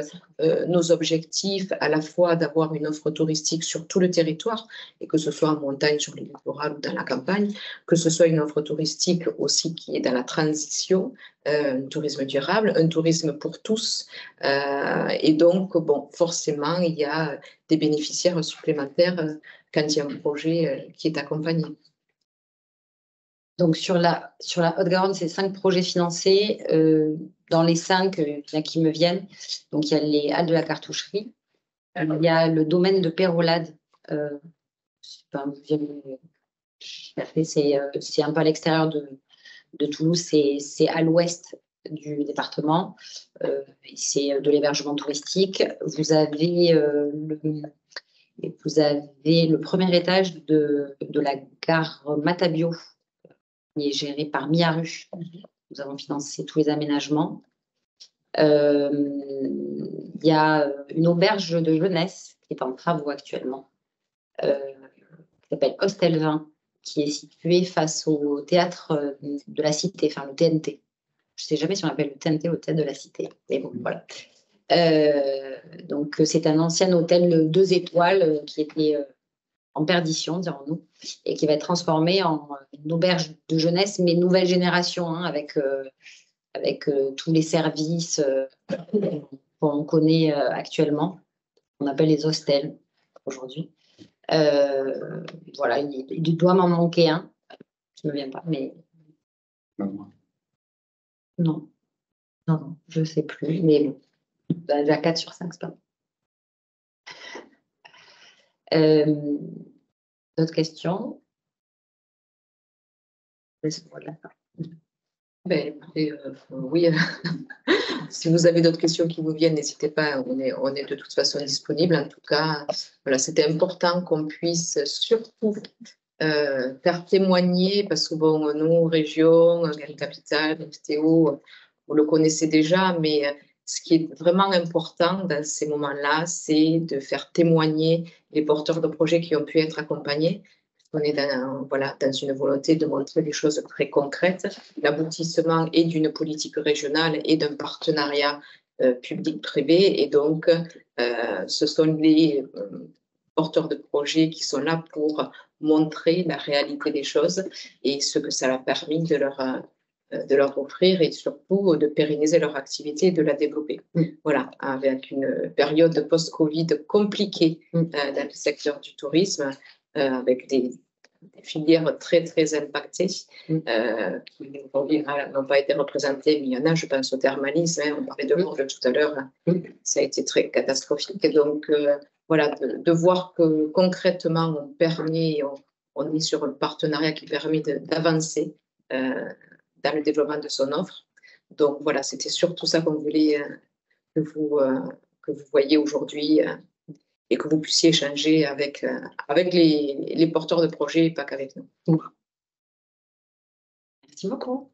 nos objectifs, à la fois d'avoir une offre touristique sur tout le territoire, et que ce soit en montagne, sur les littorales ou dans la campagne, que ce soit une offre touristique aussi qui est dans la transition, un tourisme durable, un tourisme pour tous. Et donc, bon, forcément, il y a des bénéficiaires supplémentaires quand il y a un projet qui est accompagné. Donc, sur la Haute-Garonne, c'est 5 projets financés. Dans les 5, il y en a qui me viennent. Donc, il y a les Halles de la Cartoucherie. Il y a le domaine de Pérolade. C'est un peu à l'extérieur de Toulouse. C'est à l'ouest du département. C'est de l'hébergement touristique. Vous avez le premier étage de la gare Matabio, qui est géré par Miaru. Nous avons financé tous les aménagements. Il y a une auberge de jeunesse qui est en travaux actuellement, qui s'appelle Hostel 20, qui est située face au théâtre de la Cité, enfin le TNT. Je ne sais jamais si on appelle le TNT ou le théâtre de la Cité, mais bon, voilà. Donc, c'est un ancien hôtel 2 étoiles qui était en perdition, dirons-nous, et qui va être transformé en une auberge de jeunesse, mais nouvelle génération, avec tous les services qu'on connaît actuellement. On appelle les hostels aujourd'hui. Voilà, il doit m'en manquer un. Ça ne me vient pas, mais... Non, je ne sais plus, mais bon. Déjà 4 sur 5, c'est pas bon. D'autres questions? Oui, si vous avez d'autres questions qui vous viennent, n'hésitez pas, on est de toute façon disponible. En tout cas, voilà, c'était important qu'on puisse surtout faire témoigner, parce que bon, nous, région, capitale, FTO, vous le connaissez déjà, mais ce qui est vraiment important dans ces moments-là, c'est de faire témoigner les porteurs de projets qui ont pu être accompagnés. On est dans une volonté de montrer des choses très concrètes. L'aboutissement est d'une politique régionale et d'un partenariat public-privé. Et donc, ce sont les porteurs de projets qui sont là pour montrer la réalité des choses et ce que ça a permis de leur offrir, et surtout de pérenniser leur activité et de la développer. Voilà, avec une période post-Covid compliquée dans le secteur du tourisme, avec des filières très, très impactées qui aujourd'hui n'ont pas été représentées, mais il y en a, je pense au thermalisme, on parlait de Bourges tout à l'heure, ça a été très catastrophique. Et donc, voilà, de voir que concrètement, on est sur un partenariat qui permet d'avancer dans le développement de son offre. Donc, voilà, c'était surtout ça qu'on voulait que vous voyez aujourd'hui et que vous puissiez échanger avec les porteurs de projets et pas qu'avec nous. Merci beaucoup.